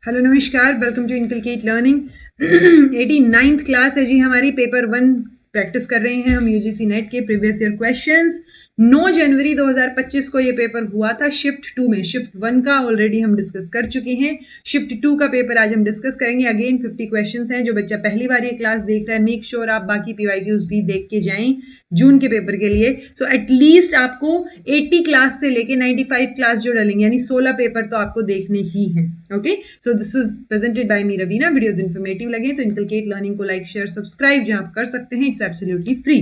Hello नमस्कार, welcome to inculcate learning. 89th class है जी हमारी। पेपर 1 प्रैक्टिस कर रहे हैं हम यूजीसी नेट के प्रीवियस ईयर क्वेश्चंस। 9 जनवरी 2025 को ये पेपर हुआ था शिफ्ट 2 में। शिफ्ट 1 का ऑलरेडी हम डिस्कस कर चुके हैं। शिफ्ट 2 का पेपर आज हम डिस्कस करेंगे। अगेन 50 क्वेश्चंस हैं। जो बच्चा पहली बार ये क्लास देख रहा है, मेक श्योर आप बाकी पीवाईक्यूज भी देख के जाएं जून के पेपर के लिए। सो एटलीस्ट आपको 80 क्लास से लेके 95 क्लास जो डलेंगे, यानी 16 पेपर तो आपको देखने ही हैं। Okay, so this is presented by me Raveena. Videos informative लगे तो इनकलकेट लर्निंग को लाइक शेयर सब्सक्राइब जहां आप कर सकते हैं, इट्स एब्सोल्युटली फ्री।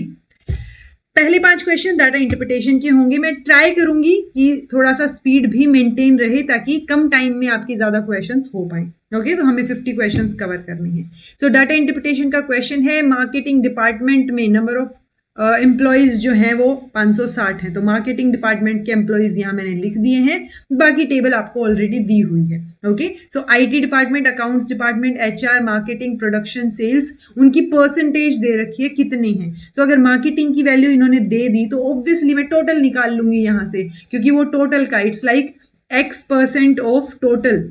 पहले 5 क्वेश्चन डाटा इंटरप्रिटेशन के होंगे। मैं ट्राई करूंगी कि थोड़ा सा स्पीड भी मेंटेन रहे ताकि कम टाइम में आपकी ज्यादा क्वेश्चंस हो पाए। ओके, तो हमें 50 क्वेश्चंस कवर करने हैं। सो डाटा इंटरप्रिटेशन का क्वेश्चन है, मार्केटिंग डिपार्टमेंट में नंबर ऑफ एम्प्लॉयज जो हैं वो 560 हैं। तो मार्केटिंग डिपार्टमेंट के एम्प्लॉयज यहाँ मैंने लिख दिए हैं, बाकी टेबल आपको ऑलरेडी दी हुई है। Okay, so IT department, accounts department, HR, marketing, production, sales, उनकी परसेंटेज दे रखी है कितने हैं। सो अगर मार्केटिंग की वैल्यू इन्होंने दे दी तो ऑब्वियसली मैं टोटल निकाल लूंगी यहाँ से, क्योंकि वो टोटल का it's like x% of total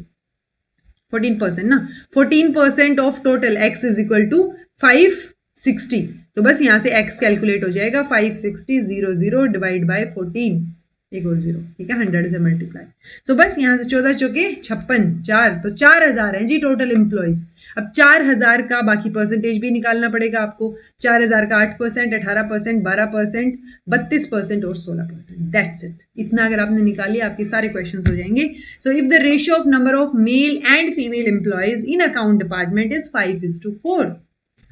14% ना, 14% of total x is equal to 560। तो बस यहां से x कैलकुलेट हो जाएगा 560 00 डिवाइड बाय 14, एक और 0, ठीक है, 100 से मल्टीप्लाई। सो बस यहां से 14 चौके 56, 4 तो 4000 है जी टोटल एम्प्लॉयज। अब 4000 का बाकी परसेंटेज भी निकालना पड़ेगा आपको। 4000 का 8%, 18%, 12%, 32% और 16%। That's it. इतना अगर आपने निकाल लिया आपके सारे क्वेश्चंस हो जाएंगे। So if the ratio of number of male and female employees in account department is 5:4।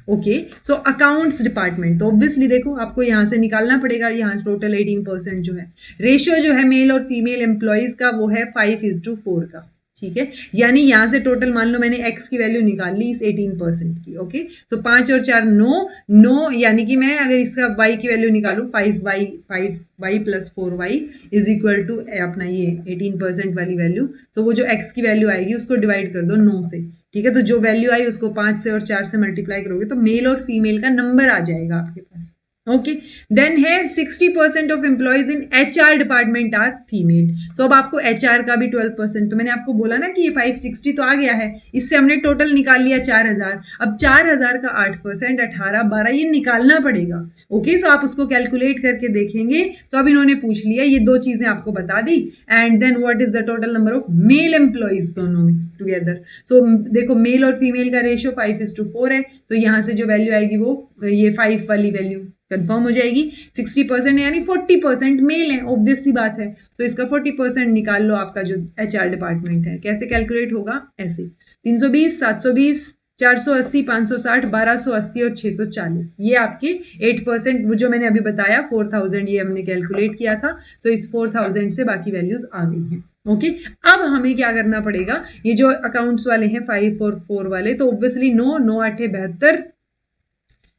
Okay, so accounts department, तो ऑब्वियसली देखो आपको यहां से निकालना पड़ेगा। यहाँ टोटल 18% जो है, रेशियो जो है मेल और फीमेल एम्प्लॉयज का वो है 5:4 का। ठीक है, यानी यहां से टोटल मान लो मैंने x की वैल्यू निकाल ली इस 18% की। ओके, तो 5 और 4 9, यानी कि मैं अगर इसका y की वैल्यू निकालू 5y plus 4y is equal to अपना ये 18% वाली वैल्यू। तो वो जो x की वैल्यू आएगी उसको डिवाइड कर दो 9 से। ठीक है, तो जो वैल्यू आई उसको 5 से और 4 से मल्टीप्लाई करोगे तो मेल और फीमेल का नंबर आ जाएगा आपके पास। ओके, देन है 60% of employees in HR department are female. So अब आपको एचआर का भी 12%, तो मैंने आपको बोला ना कि ये 560 तो आ गया है, इससे हमने टोटल निकाल लिया 4000। अब 4000 का 8%, 18, 12 ये निकालना पड़ेगा। ओके, सो आप उसको कैलकुलेट करके देखेंगे। तो अब इन्होंने पूछ लिया, ये दो चीजें आपको बता दी। And then what is the total number of male employees दोनों में टुगेदर। सो देखो मेल और फीमेल का रेशियो 5:4 है, तो यहां से जो वैल्यू आएगी वो ये 5 वाली वैल्यू कंफर्म हो जाएगी। 60% यानी 40% मेल है, ऑब्वियस सी बात है। तो इसका 40% निकाल लो आपका जो एचआर डिपार्टमेंट है। कैसे कैलकुलेट होगा? ऐसे 320, 720, 480, 560, 1280 और 640, ये आपके 8% जो मैंने अभी बताया 4000 ये हमने कैलकुलेट किया था। तो इस 4000 से बाकी वैल्यूज आ गई हैं। ओके, अब हमें क्या करना पड़ेगा, ये जो अकाउंट्स वाले हैं 5 और 4 वाले, तो ऑब्वियसली 9 8 72,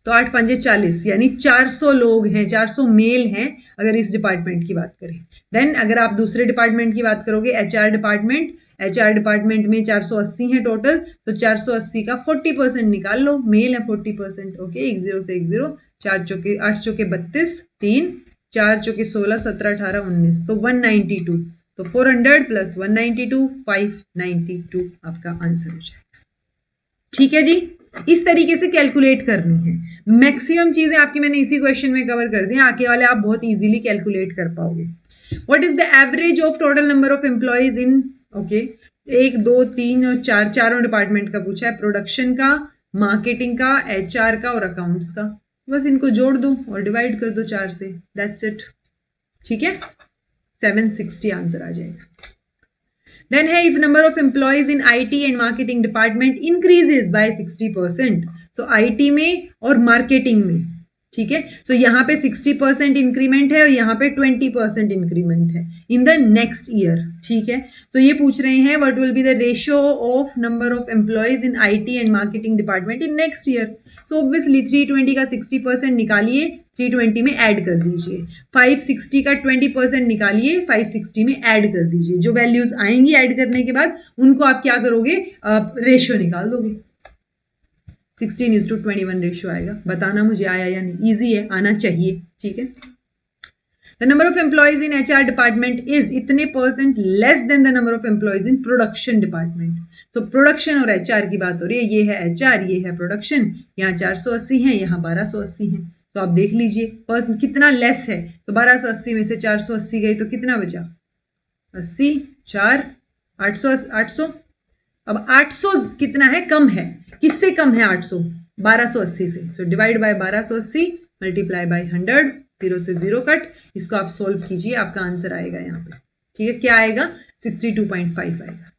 तो 8 5 40, यानी 400 लोग हैं, 400 मेल हैं अगर इस डिपार्टमेंट की बात करें। देन अगर आप दूसरे डिपार्टमेंट की बात करोगे एचआर डिपार्टमेंट में 480 है टोटल, तो 480 का 40% निकाल लो, मेल है 40%। ओके, 1 0 से 1 0, 4 चौके 8 चौके 32, 3 4 चौके 16, 17 18 19, तो 192। तो 400 प्लस 192 592 आपका आंसर हो जाएगा। ठीक है जी, इस तरीके से कैलकुलेट करनी है। मैक्सिमम चीजें आपकी मैंने इसी क्वेश्चन में कवर कर दी, आगे वाले आप बहुत इजीली कैलकुलेट कर पाओगे। What is the average of total number of employees in, okay, 1 2 3 और 4, चारों डिपार्टमेंट का पूछा है, प्रोडक्शन का, मार्केटिंग का, एचआर का और अकाउंट्स का। बस इनको जोड़ दो और डिवाइड कर दो 4 से, दैट्स इट। ठीक है, 760 आंसर आ जाएगा। Then है if number of employees in IT and marketing department increases by 60%, so IT में और marketing में, ठीक है, so यहाँ पे 60% इंक्रीमेंट है और यहाँ पे 20% इंक्रीमेंट है इन द नेक्स्ट ईयर। ठीक है, तो ये पूछ रहे हैं what will be the ratio of number of employees in IT and marketing department in next year. So obviously 320 का 60% निकालिए, 320 में ऐड कर दीजिए। 560 का 20% निकालिए, 560 में ऐड कर दीजिए। जो वैल्यूज आएंगी ऐड करने के बाद उनको आप क्या करोगे, रेशियो निकाल दोगे। 16:21 रेशियो आएगा। बताना मुझे आया या नहीं, इजी है, आना चाहिए। ठीक है, the number of employees in HR department is इतने % less than the number of employees in production department. So production और एचआर की बात हो रही है, ये है एचआर, ये है प्रोडक्शन, यहाँ 480 है, यहाँ 1280 है। तो आप देख लीजिए पर्सन कितना लेस है, तो 1280 में से 480 गई तो कितना बचा, 80, 4, 800। अब 800 कितना है, कम है, किससे कम है 800, 1280 से। So divide by 1280 multiply by 100, 0 से 0 कट, इसको आप सोल्व कीजिए, आपका आंसर आएगा यहाँ पे। ठीक है, क्या आएगा, 62.5 आएगा।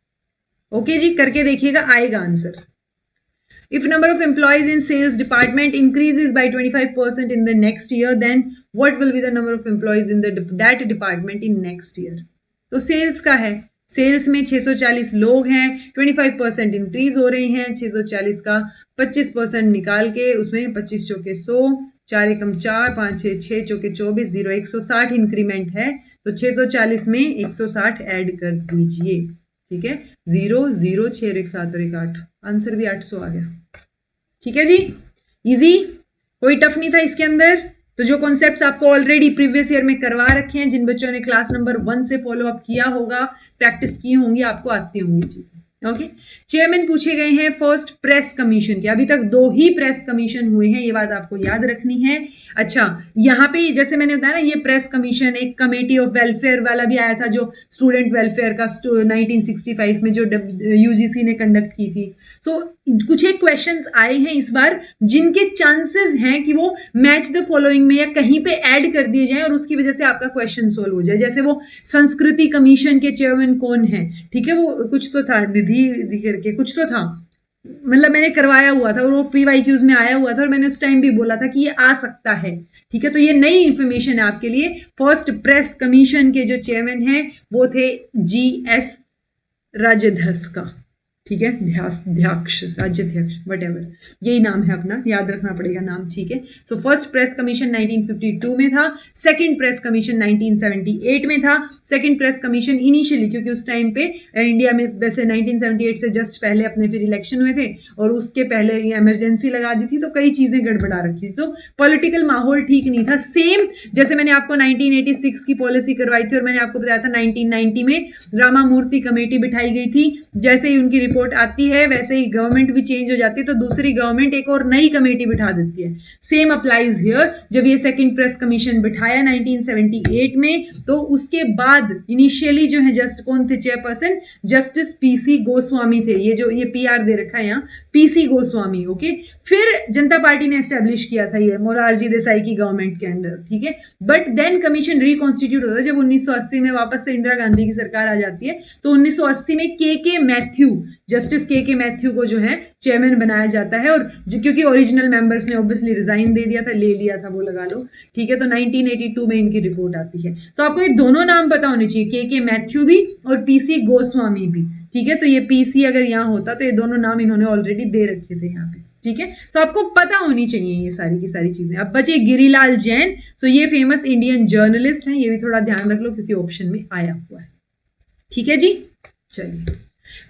ओके जी, करके देखिएगा, आएगा answer. If number of employees in sales department increases by 25% in the next year, then what will be the number of employees in that department in next year? तो सेल्स का है, सेल्स में 640 लोग हैं, 25% increase हो रही हैं, 640 का 25% निकाल के उसमें 25 चौके 100, 4 एकम 4, 5 6 6 चौके 24, 0 160 इंक्रीमेंट है, तो 640 में 160 ऐड कर दीजिए। ठीक है, 0 0 6 1 7 और 1 8, आंसर भी 800 आ गया। ठीक है जी, इजी, कोई टफ नहीं था इसके अंदर। तो जो कॉन्सेप्ट्स आपको ऑलरेडी प्रीवियस ईयर में करवा रखे हैं, जिन बच्चों ने क्लास नंबर 1 से फॉलो अप किया होगा, प्रैक्टिस की होंगी, आपको आती होंगी चीजें। ओके, चेयरमैन पूछे गए हैं फर्स्ट प्रेस कमीशन के। अभी तक 2 ही प्रेस कमीशन हुए हैं, ये बात आपको याद रखनी है। अच्छा, यहाँ पे जैसे मैंने बताया ना, ये प्रेस कमीशन एक कमेटी ऑफ वेलफेयर वाला भी आया था, जो स्टूडेंट वेलफेयर का 1965 में जो यूजीसी ने कंडक्ट की थी। सो कुछ एक क्वेश्चंस आए हैं इस बार, जिनके चांसेस हैं कि वो मैच द फॉलोइंग में या कहीं पे ऐड कर दिए जाएं और उसकी वजह से आपका क्वेश्चन सोल्व हो जाए। जैसे वो संस्कृति कमीशन के चेयरमैन कौन है, ठीक है, वो कुछ तो था, निधि करके कुछ तो था, मतलब मैंने करवाया हुआ था और वो PYQs में आया हुआ था और मैंने उस टाइम भी बोला था कि ये आ सकता है। ठीक है, तो ये नई इंफॉर्मेशन है आपके लिए। फर्स्ट प्रेस कमीशन के जो चेयरमैन हैं वो थे GS राजध्यक्ष का। ठीक है, ध्याक्ष, राज्याध्यक्ष, वटेवर, यही नाम है अपना, याद रखना पड़ेगा नाम। ठीक है, सो फर्स्ट प्रेस कमीशन 1952 में था, सेकंड प्रेस कमीशन 1978 में था। सेकंड प्रेस कमीशन इनिशियली, क्योंकि उस टाइम पे इंडिया में वैसे 1978 से जस्ट पहले अपने फिर इलेक्शन हुए थे और उसके पहले इमरजेंसी लगा दी थी, तो कई चीजें गड़बड़ा रखी थी, तो पॉलिटिकल माहौल ठीक नहीं था। सेम जैसे मैंने आपको 1986 की पॉलिसी करवाई थी और मैंने आपको बताया था 1990 में रामामूर्ति कमेटी बिठाई गई थी। जैसे ही उनकी रिपोर्ट आती है वैसे ही गवर्नमेंट भी चेंज हो जाती है, तो दूसरी गवर्नमेंट एक और नई कमेटी बिठा देती है। Same applies here. जब ये सेकंड प्रेस कमीशन बिठाया 1978 में, तो उसके बाद इनिशियली जो है जस्ट कौन थे चेयरपर्सन, जस्टिस PC गोस्वामी थे। ये जो ये PR दे रखा है यहाँ, PC गोस्वामी। ओके, फिर जनता पार्टी ने एस्टेब्लिश किया था ये मोरारजी देसाई की गवर्नमेंट के अंडर। ठीक है, बट देन कमीशन रिकॉन्स्टिट्यूट होता है जब 1980 में वापस से इंदिरा गांधी की सरकार आ जाती है, तो 1980 में KK Matthew, justice KK Matthew को जो है चेयरमैन बनाया जाता है। और क्योंकि ओरिजिनल मेंबर्स ने ऑब्वियसली रिजाइन दे दिया था, ले लिया था वो लगा लो। ठीक है, तो 1982 में इनकी रिपोर्ट आती है। तो आपको ये दोनों नाम पता होने चाहिए, KK मैथ्यू भी और PC गोस्वामी भी। ठीक है, तो ये PC अगर यहाँ होता तो ये दोनों नाम इन्होंने ऑलरेडी दे रखे थे यहाँ पे। ठीक है, तो आपको पता होनी चाहिए ये सारी की सारी चीजें। अब बचे गिरिलाल जैन, तो ये फेमस इंडियन जर्नलिस्ट हैं, ये भी थोड़ा ध्यान रख लो क्योंकि ऑप्शन में आया हुआ है। ठीक है जी, चलिए।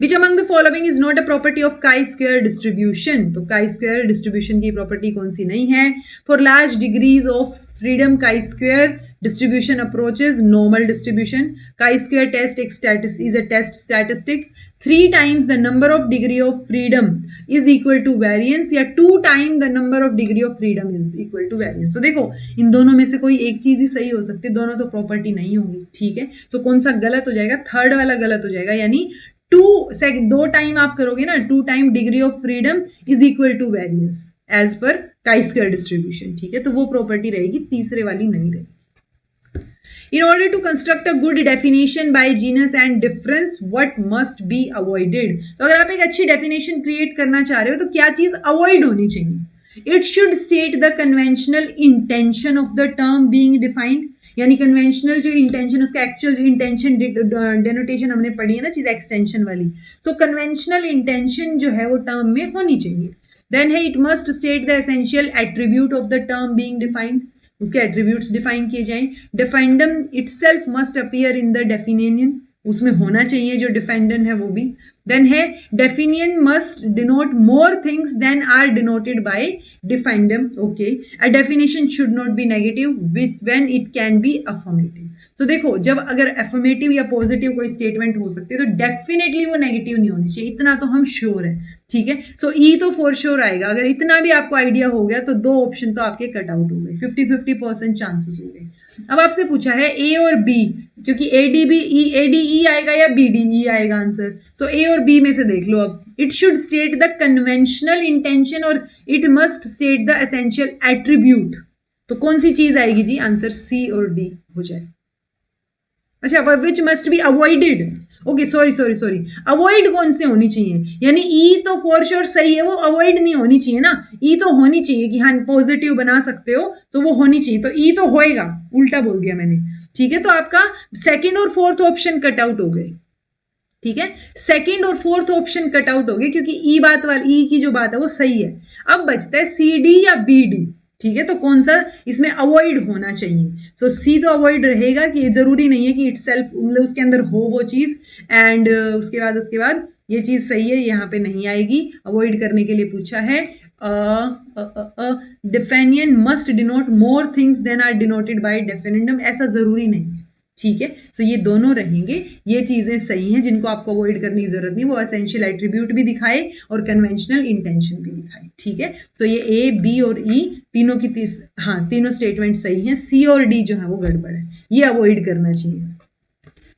Which among the following is not a property of chi-square distribution? तो chi-square distribution की प्रॉपर्टी कौन सी नहीं है? For large degrees of freedom, chi-square distribution approaches normal distribution. Chi-square test is a test statistic. 3 times the number of degree of freedom is equal to variance, या 2 times the number of degree of freedom is equal to variance. तो देखो इन दोनों में से कोई एक चीज ही सही हो सकती है, दोनों तो प्रॉपर्टी नहीं होंगी। ठीक है, तो कौन सा गलत हो जाएगा? थर्ड वाला गलत हो जाएगा, यानी 2 टाइम आप करोगे ना, 2 time degree of freedom is equal to variance as per chi-square distribution. ठीक है, तो वो प्रॉपर्टी रहेगी, तीसरे वाली नहीं रहेगी। In order to construct a good definition by genus and difference, what must be avoided? तो अगर आप एक अच्छी डेफिनेशन क्रिएट करना चाह रहे हो तो क्या चीज अवॉइड होनी चाहिए? It should state the conventional intention of the term being defined. यानी कन्वेंशनल जो इंटेंशन, उसका एक्चुअल जो इंटेंशन डेनोटेशन हमने पढ़ी है ना चीज एक्सटेंशन वाली, तो कन्वेंशनल इंटेंशन जो है वो टर्म में होनी चाहिए। देन है it must state the essential attribute of the term being defined, उसके एट्रीब्यूट्स डिफाइन किए जाएं। Definiendum itself must appear in the definition, उसमें होना चाहिए जो डिफाइंडन है वो भी। देन है definiens must denote more things than are denoted by defined them. Okay, a definition should not be negative with when it can be affirmative. तो देखो, जब अगर अफर्मेटिव या पॉजिटिव कोई स्टेटमेंट हो सकती है तो डेफिनेटली वो नेगेटिव नहीं होनी चाहिए, इतना तो हम श्योर है. ठीक है, सो ई तो फॉर श्योर आएगा. अगर इतना भी आपको आइडिया हो गया तो दो ऑप्शन तो आपके कट आउट हो गए, 50-50% चांसेस हो गए. अब आपसे पूछा है ए और बी, क्योंकि A D B E, A D E आएगा या बी डी ई आएगा आंसर. सो ए और बी में से देख लो. अब it should state the conventional intension और it must state the essential attribute. तो कौन सी चीज आएगी जी? आंसर सी और डी हो जाए. अच्छा, which must be avoided. Okay, sorry, avoid कौन से होनी चाहिए? यानी ई तो फॉर श्योर सही है, वो अवॉइड नहीं होनी चाहिए ना. ई तो होनी चाहिए कि हाँ पॉजिटिव बना सकते हो, तो वो होनी चाहिए. तो ई तो होएगा, उल्टा बोल दिया मैंने. ठीक है, तो आपका सेकंड और फोर्थ ऑप्शन कट आउट हो गए. ठीक है, सेकंड और फोर्थ ऑप्शन कट आउट हो गए क्योंकि ई बात वाली, ई की जो बात है वो सही है. अब बचता है सी डी या बी डी. ठीक है, तो कौन सा इसमें अवॉइड होना चाहिए? सो सी तो अवॉइड रहेगा, कि जरूरी नहीं है कि इटसेल्फ मतलब उसके अंदर हो वो चीज. एंड उसके बाद ये चीज सही है, यहाँ पे नहीं आएगी. अवॉइड करने के लिए पूछा है. Definiens must denote more things than are denoted by definiendum, ऐसा जरूरी नहीं है. ठीक है, सो ये दोनों रहेंगे. ये चीजें सही हैं जिनको आपको अवॉइड करने की जरूरत नहीं. वो एसेंशियल एट्रीब्यूट भी दिखाए और कन्वेंशनल इंटेंशन भी दिखाए. ठीक है, तो ये ए बी और ई तीनों की तीनों स्टेटमेंट सही हैं. सी और डी जो है वो गड़बड़ है, ये अवॉइड करना चाहिए.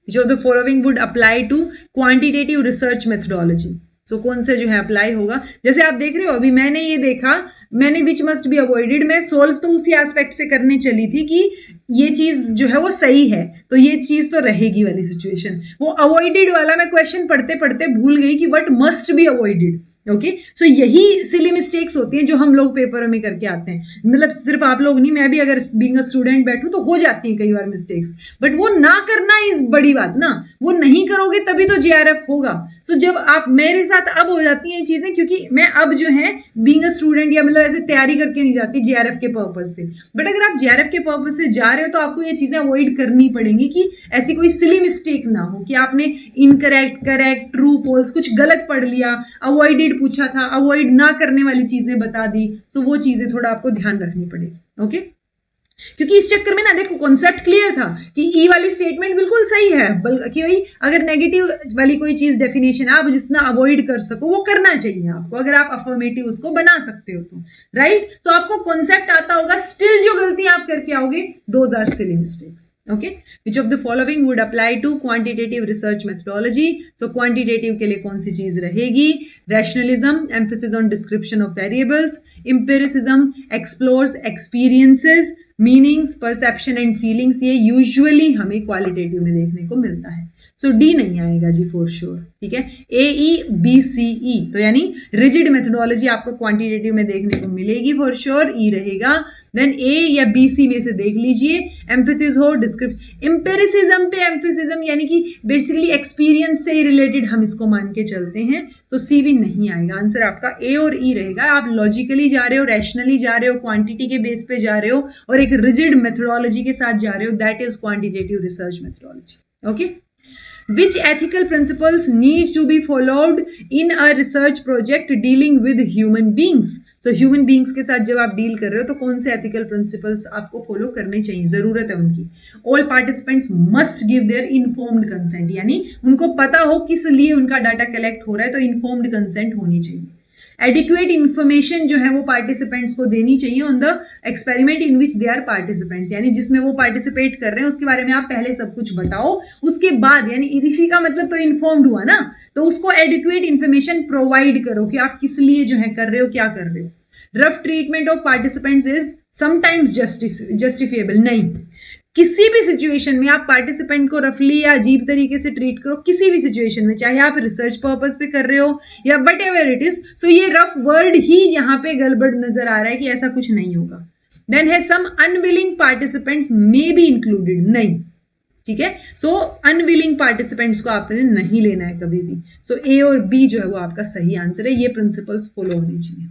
Which of the following would apply to quantitative research methodology? सो कौन से जो है अप्लाई होगा? जैसे आप देख रहे हो, अभी मैंने ये देखा, मैंने विच मस्ट बी अवॉइडेड, मैं सोल्व तो उसी एस्पेक्ट से करने चली थी कि ये चीज जो है वो सही है, तो ये चीज तो रहेगी वाली सिचुएशन. वो अवॉइडेड वाला मैं क्वेश्चन पढ़ते पढ़ते भूल गई कि what must be avoided. Okay, so यही सिली मिस्टेक्स होती हैं जो हम लोग पेपर में करके आते हैं. मतलब सिर्फ आप लोग नहीं, मैं भी अगर बीइंग अ स्टूडेंट बैठूं तो हो जाती हैं कई बार मिस्टेक्स. बट वो ना करना इज बड़ी बात ना. वो नहीं करोगे तभी तो जेआरएफ होगा. सो जब आप, मेरे साथ अब हो जाती हैं ये चीजें, क्योंकि मैं अब जो है बीइंग अ स्टूडेंट या मतलब ऐसे तैयारी करके नहीं जाती जेआरएफ के पर्पज से. बट अगर आप जेआरएफ के पर्पज से जा रहे हो तो आपको ये चीजें अवॉइड करनी पड़ेंगी कि ऐसी कोई सिली मिस्टेक ना हो कि आपने इनकरेक्ट, करेक्ट, ट्रू, फॉल्स कुछ गलत पढ़ लिया, अवॉइडेड पूछा था, अवॉइड ना करने वाली चीजें बता दी, तो वो चीजें थोड़ा आपको ध्यान रखनी पड़ेगी. ओके, क्योंकि इस चक्कर में ना देखो, कॉन्सेप्ट क्लियर था कि ई वाली स्टेटमेंट बिल्कुल सही है, बल्कि भाई अगर नेगेटिव वाली कोई चीज डेफिनेशन आप जितना अवॉइड कर सको वो करना चाहिए आपको, अगर आप अफर्मेटिव उसको बना सकते हो तो. राइट, तो आपको कॉन्सेप्ट आता होगा. स्टिल जो गलती आप करके आओगे, those are silly mistakes. Okay, which of the following would apply to quantitative research methodology? So quantitative के लिए कौन सी चीज रहेगी? Rationalism, emphasis on description of variables. Empiricism explores experiences, meanings, perception and feelings. ये usually हमें qualitative में देखने को मिलता है. सो डी नहीं आएगा जी फॉर श्योर. ठीक है, ए ई बी सी ई, तो यानी रिजिड मेथोडोलॉजी आपको क्वांटिटेटिव में देखने को मिलेगी फॉर श्योर, ई रहेगा. देन ए या बी सी में से देख लीजिए. एम्फेसिस हो डिस्क्रिप्ट, एम्पेरिसिज्म पे एम्फेसिज्म यानी कि बेसिकली एक्सपीरियंस से ही रिलेटेड हम इसको मान के चलते हैं, तो सी भी नहीं आएगा. आंसर आपका ए और ई रहेगा. आप लॉजिकली जा रहे हो, रैशनली जा रहे हो, क्वांटिटी के बेस पे जा रहे हो और एक रिजिड मेथोडोलॉजी के साथ जा रहे हो, that is quantitative research methodology. Okay, which ethical principles need to be followed in a research project dealing with human beings? तो ह्यूमन बींग्स के साथ जब आप डील कर रहे हो तो कौन से एथिकल प्रिंसिपल्स आपको फॉलो करने चाहिए, जरूरत है उनकी. All participants must give their informed consent, यानी उनको पता हो किस लिए उनका डाटा कलेक्ट हो रहा है, तो इन्फॉर्म्ड कंसेंट होनी चाहिए. एडिक्वेट इन्फॉर्मेशन जो है वो पार्टिसिपेंट्स को देनी चाहिए on the experiment in which they are participants, यानी जिसमें वो पार्टिसिपेट कर रहे हैं उसके बारे में आप पहले सब कुछ बताओ, उसके बाद, यानी इसी का मतलब तो इन्फॉर्म्ड हुआ ना, तो उसको एडिक्वेट इन्फॉर्मेशन प्रोवाइड करो कि आप किस लिए जो है कर रहे हो, क्या कर रहे हो. Rough treatment of participants is sometimes justifiable. नहीं, किसी भी सिचुएशन में आप पार्टिसिपेंट को रफली या अजीब तरीके से ट्रीट करो, किसी भी सिचुएशन में, चाहे आप रिसर्च पर्पस पे कर रहे हो या वट एवर इट इज, सो ये रफ वर्ड ही यहाँ पे गड़बड़ नजर आ रहा है कि ऐसा कुछ नहीं होगा. देन है some unwilling participants may be included. नहीं, ठीक है, सो अनविलिंग पार्टिसिपेंट्स को आपने नहीं लेना है कभी भी. सो ए और बी जो है वो आपका सही आंसर है. ये प्रिंसिपल्स फॉलो होने चाहिए.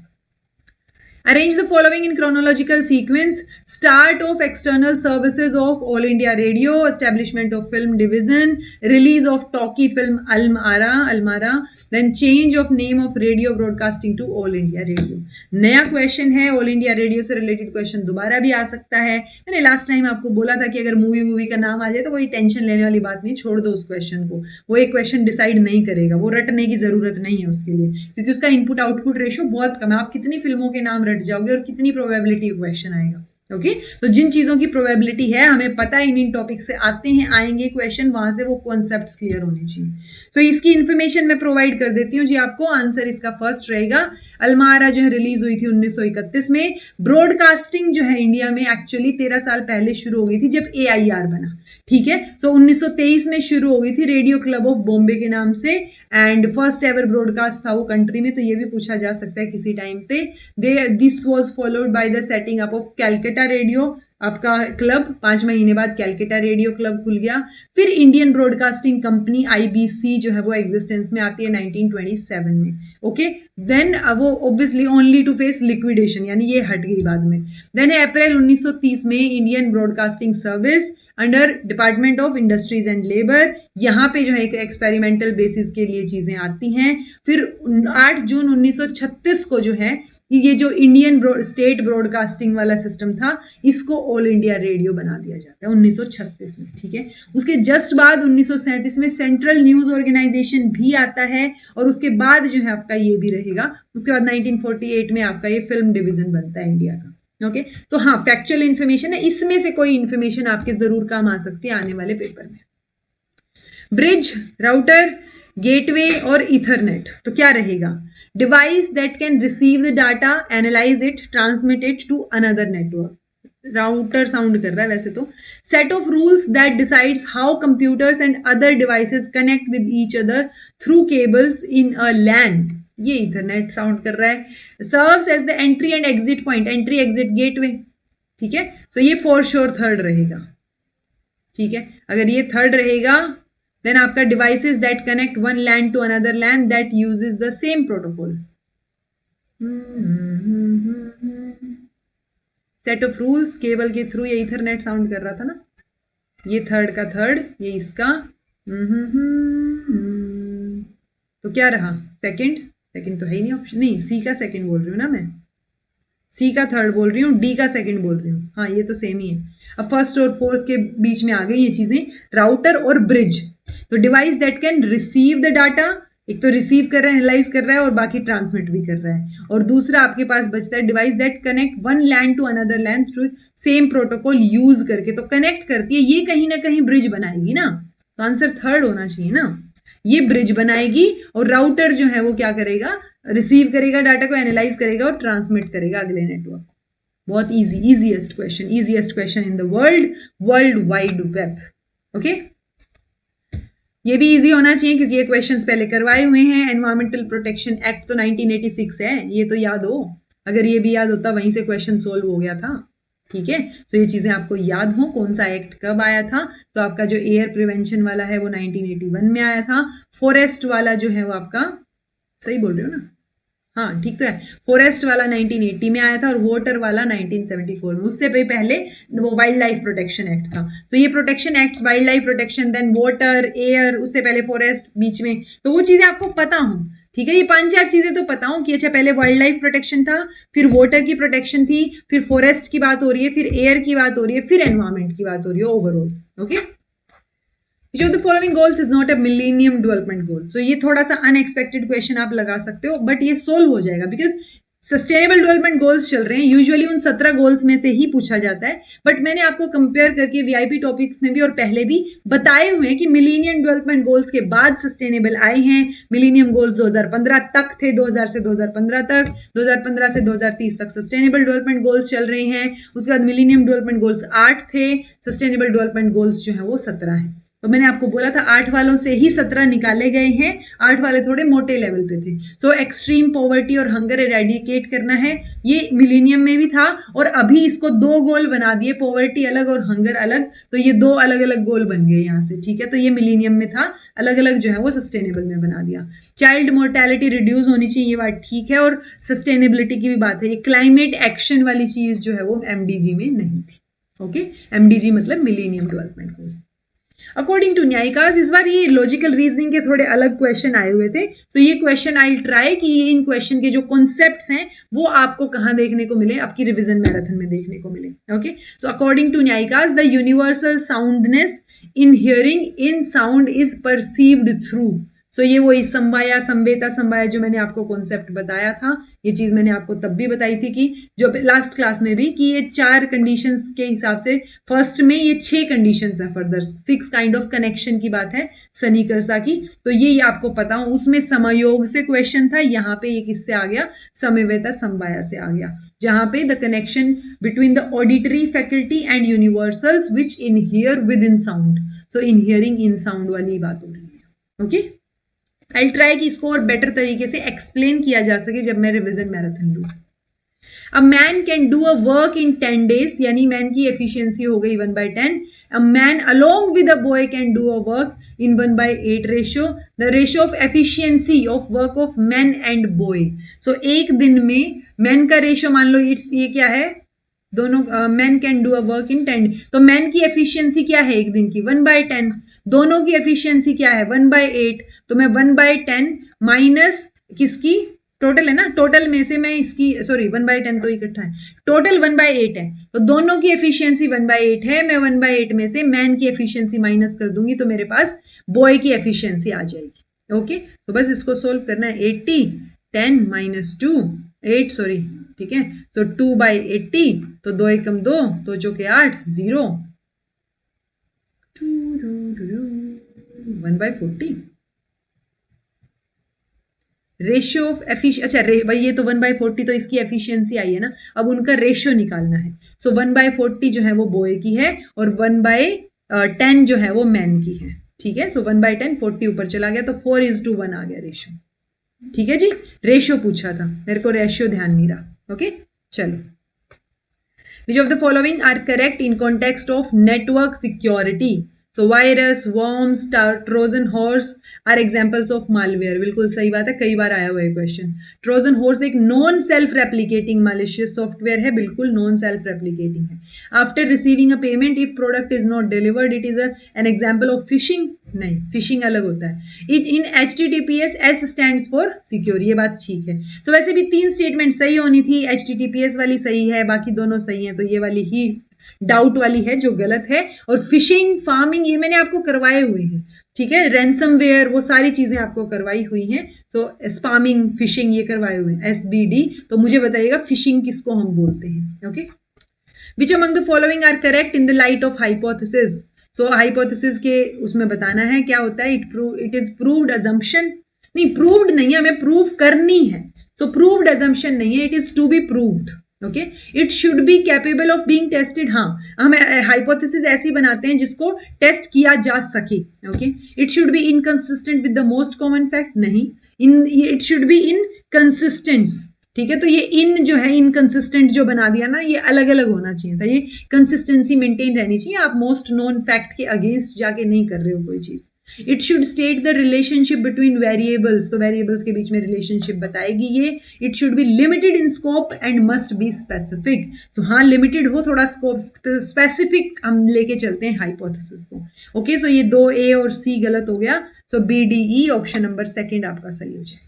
Arrange the following in chronological sequence. Start of external services of All India Radio, establishment of film division, release of talkie film Almara, then change of name of radio broadcasting to All India Radio. नया question है, all India radio से related question दोबारा भी आ सकता है. मैंने last time आपको बोला था कि अगर मूवी का नाम आ जाए तो कोई टेंशन लेने वाली बात नहीं, छोड़ दो उस क्वेश्चन को. वो एक क्वेश्चन डिसाइड नहीं करेगा, वो रटने की जरूरत नहीं है उसके लिए, क्योंकि उसका इनपुट आउटपुट रेशियो बहुत कम है. आप कितनी फिल्मों के नाम रट जाओगे और कितनी प्रोबेबिलिटी क्वेश्चन आएगा. ओके तो जिन चीजों की प्रोबेबिलिटी है हमें पता है, इन टॉपिक से आते हैं आएंगे क्वेश्चन, वहां से वो कॉन्सेप्ट्स क्लियर होने चाहिए. तो इसकी इंफॉर्मेशन मैं प्रोवाइड कर देती हूँ जी आपको. आंसर इसका फर्स्ट रहेगा. अलमारा जो है रिलीज हुई थी 1931 में. ब्रॉडकास्टिंग जो है इंडिया में एक्चुअली 13 साल पहले शुरू हो गई थी जब AIR बना. ठीक है, सो 1923 में शुरू हो गई थी रेडियो क्लब ऑफ बॉम्बे के नाम से, एंड फर्स्ट एवर ब्रॉडकास्ट था वो कंट्री में. तो ये भी पूछा जा सकता है किसी टाइम पे. This was followed by the setting up of Calcutta radio आपका क्लब. 5 महीने बाद कैलकाटा रेडियो क्लब खुल गया. फिर इंडियन ब्रॉडकास्टिंग कंपनी IBC जो है वो एग्जिस्टेंस में आती है 1927 में. ओके देन वो obviously only to face liquidation, यानी ये हट गई बाद में. देन अप्रैल 1930 में Indian broadcasting service under department of industries and labour, यहाँ पे जो है एक एक्सपेरिमेंटल बेसिस के लिए चीजें आती हैं. फिर 8 जून 1936 को जो है ये जो इंडियन स्टेट ब्रॉडकास्टिंग वाला सिस्टम था इसको ऑल इंडिया रेडियो बना दिया जाता है 1936 में. ठीक है, उसके जस्ट बाद 1937 में सेंट्रल न्यूज ऑर्गेनाइजेशन भी आता है, और उसके बाद जो है आपका ये भी रहेगा. उसके बाद 1948 में आपका ये फिल्म डिवीजन बनता है इंडिया का. ओके तो हाँ, फैक्चुअल इंफॉर्मेशन है, इसमें से कोई इंफॉर्मेशन आपके जरूर काम आ सकती है आने वाले पेपर में. ब्रिज, राउटर, गेटवे और इथरनेट. तो क्या रहेगा? Device that can receive the data, analyze it, transmit it to another network. Router sound कर रहा है वैसे तो. Set of rules that decides how computers and other devices connect with each other through cables in a LAN. ये ethernet sound कर रहा है. Serves as the entry and exit point, entry exit gateway. ठीक है, सो ये for sure third रहेगा. ठीक है, अगर ये थर्ड रहेगा देन आपका devices that connect one LAN to another LAN that uses the same protocol. Set of rules, cable के थ्रू ये इथरनेट साउंड कर रहा था ना. ये थर्ड का थर्ड, ये इसका. तो क्या रहा? सेकंड तो है ही नहीं ऑप्शन. नहीं, सी का सेकंड बोल रही हूँ ना मैं, सी का थर्ड बोल रही हूँ, डी का सेकंड बोल रही हूँ. हाँ ये तो सेम ही है. अब फर्स्ट और फोर्थ के बीच में आ गई ये चीजें. राउटर और ब्रिज. तो device that can receive the data, एक तो रिसीव कर रहा है, एनालाइज कर रहा है, और बाकी ट्रांसमिट भी कर रहा है. और दूसरा आपके पास बचता है device that connect one LAN to another LAN through same protocol use करके. तो कनेक्ट करती है, ये कहीं ना कहीं ब्रिज बनाएगी ना. तो आंसर थर्ड होना चाहिए ना. ये ब्रिज बनाएगी, और राउटर जो है वो क्या करेगा? रिसीव करेगा डाटा को, एनालाइज करेगा और ट्रांसमिट करेगा अगले नेटवर्क. बहुत easiest question in the world wide web. Okay, ये भी इजी होना चाहिए क्योंकि ये क्वेश्चंस पहले करवाए हुए हैं. एनवायरमेंटल प्रोटेक्शन एक्ट तो 1986 है, ये तो याद हो. अगर ये भी याद होता वहीं से क्वेश्चन सोल्व हो गया था. ठीक है, तो ये चीजें आपको याद हो कौन सा एक्ट कब आया था. तो आपका जो एयर प्रिवेंशन वाला है वो 1981 में आया था. फॉरेस्ट वाला जो है वो आपका, सही बोल रहे हो ना? हाँ ठीक तो है. फॉरेस्ट वाला 1980 में आया था, और वाटर वाला 1974 में. उससे पहले वो वाइल्ड लाइफ प्रोटेक्शन एक्ट था. तो ये protection act, wild life protection, then water, air, उससे पहले फॉरेस्ट बीच में. तो वो चीजें आपको पता हो. ठीक है, ये 5-4 चीजें तो पता हो कि अच्छा पहले वाइल्ड लाइफ प्रोटेक्शन था, फिर वाटर की प्रोटेक्शन थी, फिर फॉरेस्ट की बात हो रही है, फिर एयर की बात हो रही है, फिर एनवायरमेंट की बात हो रही है overall. Okay, Which of the following goals is not a millennium development goal? So ये थोड़ा सा अनएक्सपेक्टेड क्वेश्चन आप लगा सकते हो, बट ये सोल्व हो जाएगा बिकॉज सस्टेनेबल डेवलपमेंट गोल्स चल रहे हैं. यूजुअली उन 17 गोल्स में से ही पूछा जाता है, बट मैंने आपको कंपेयर करके वीआईपी टॉपिक्स में भी और पहले भी बताए हुए हैं कि मिलेनियम डेवलपमेंट गोल्स के बाद सस्टेनेबल आए हैं. मिलेनियम गोल्स 2015 तक थे, 2000 से 2015 तक, 2015 से 2030 तक सस्टेनेबल डेवलपमेंट गोल्स चल रहे हैं. उसके बाद मिलेनियम डेवलपमेंट गोल्स 8 थे, सस्टेनेबल डेवलपमेंट गोल्स जो है वो 17 है. तो मैंने आपको बोला था 8 वालों से ही 17 निकाले गए हैं, 8 वाले थोड़े मोटे लेवल पे थे। सो एक्सट्रीम पॉवर्टी और हंगर एरेडिकेट करना है, ये मिलेनियम में भी था और अभी इसको 2 गोल बना दिए, पॉवर्टी अलग और हंगर अलग, तो ये 2 अलग अलग गोल बन गए यहाँ से, ठीक है। तो ये मिलेनियम में था, अलग अलग जो है वो सस्टेनेबल में बना दिया। चाइल्ड मोर्टेलिटी रिड्यूस होनी चाहिए, ये बात ठीक है, और सस्टेनेबिलिटी की भी बात है। ये क्लाइमेट एक्शन वाली चीज जो है वो एमडीजी में नहीं थी, ओके। एमडीजी मतलब millennium development goal. According to Naiyayikas, इस बार ये लॉजिकल रीजनिंग के थोड़े अलग क्वेश्चन आए हुए थे, तो ये क्वेश्चन आई ट्राई कि ये इन क्वेश्चन के जो कॉन्सेप्ट्स हैं वो आपको कहाँ देखने को मिले, आपकी रिवीजन मैराथन में देखने को मिले, okay. So according to Naiyayikas, the universal soundness in hearing in sound is perceived through, so ये वही संवाया संवेता संवाया जो मैंने आपको कॉन्सेप्ट बताया था, ये चीज मैंने आपको तब भी बताई थी कि जो लास्ट क्लास में भी, कि ये 4 कंडीशंस के हिसाब से, फर्स्ट में ये 6 कंडीशंस है, फर्दर 6 काइंड ऑफ कनेक्शन की बात है सनी करसा की, तो ये आपको पता हो। उसमें समयोग से क्वेश्चन था, यहाँ पे ये किससे आ गया, समवेता संवाया से आ गया, जहां पे the connection between the auditory faculty and universals which inhere with in sound, so inhering in sound वाली बात हो रही है, ओके। आई ट्राई कि इसको और बेटर तरीके से एक्सप्लेन किया जा सके जब मैं रिवीजन मैराथन लूँ। A man can do a work in 10 days, यानी मैन की एफिशिएंसी हो गई 1/10। A man along with a boy can do a work in 1/8 ratio, the ratio of efficiency of work of man and boy. So एक दिन में man का ratio मान लो it's, ये क्या है, दोनों man can do a work in 10, तो मैन की एफिशिएंसी क्या है एक दिन की, 1/10, दोनों की एफिशिएंसी क्या है 1/8, तो मैं 1/10 माइनस किसकी, टोटल है ना, टोटल में से मैं इसकी, सॉरी 1/10 तो इकट्ठा है, टोटल 1/8 है, तो दोनों की एफिशिएंसी 1/8 है, मैं 1/8 में से मैन की एफिशिएंसी माइनस कर दूंगी तो मेरे पास बॉय की एफिशिएंसी आ जाएगी, ओके। तो बस इसको सोल्व करना है, 80 10 माइनस 2 8, सॉरी, ठीक है। सो 2/80, तो 2 एकम 2, 2 चौके 8, 0, 1/40 रेशियो ऑफ एफिशिएंसी। अच्छा भाई ये तो 1/40 तो इसकी एफिशिएंसी आई है ना, अब उनका रेशियो निकालना है। सो 1/40 जो है वो बॉय की है और 1/10 जो है वो मैन की है, ठीक है। सो 1/10 40 ऊपर चला गया तो 4:1 आ गया रेशियो, ठीक है जी। रेशियो पूछा था, मेरे को रेशियो ध्यान नहीं रहा, ओके। चलो, which of the following are correct in context of network security, so virus, worms, trojan horse are examples of malware. बिल्कुल सही बात है, कई बार आया हुआ है क्वेश्चन। ट्रोजन हॉर्स एक non self replicating malicious software है, बिल्कुल नॉन सेल्फ रेप्लिकेटिंग है। After receiving a payment if product is not delivered it is an example of phishing, नहीं, फिशिंग अलग होता है। In HTTPS S stands for secure, ये बात ठीक है। तो वैसे भी 3 स्टेटमेंट सही होनी थी, HTTPS वाली सही है, बाकी दोनों सही है, तो ये वाली ही डाउट वाली है जो गलत है। और फिशिंग, फार्मिंग ये मैंने आपको करवाए हुए हैं, ठीक है। रैंसमवेयर वो सारी चीजें आपको करवाई हुई हैं। तो स्पामिंग, फिशिंग ये करवाए हुए हैं, SBD। तो मुझे बताइएगा फिशिंग किसको हम बोलते हैं, okay. Which among the following are correct in the light of hypothesis, so hypothesis के उसमें बताना है क्या होता है, इट इज प्रूव्ड अजम्पशन, नहीं प्रूव्ड नहीं है, हमें प्रूव करनी है। सो प्रूव्ड अजम्पशन नहीं है, it is to be proved, okay. It should be capable of being tested, हाँ हम हाइपोथेसिस ऐसी बनाते हैं जिसको टेस्ट किया जा सके, okay. It should be inconsistent with the most common fact, नहीं, it should be in consistence, ठीक है। तो ये इन जो है इनकंसिस्टेंट जो बना दिया ना, ये अलग अलग होना चाहिए था, ये कंसिस्टेंसी मेंटेन रहनी चाहिए, आप मोस्ट नोन फैक्ट के अगेंस्ट जाके नहीं कर रहे हो कोई चीज। It should state the relationship between variables, तो वेरिएबल्स के बीच में रिलेशनशिप बताएगी ये। It should B limited in scope and must be specific, तो हाँ लिमिटेड हो थोड़ा, स्कोप स्पेसिफिक हम लेके चलते हैं हाइपोथेसिस को, ओके। सो ये 2A और C गलत हो गया, सो BDE ऑप्शन नंबर 2 आपका सही हो जाएगा।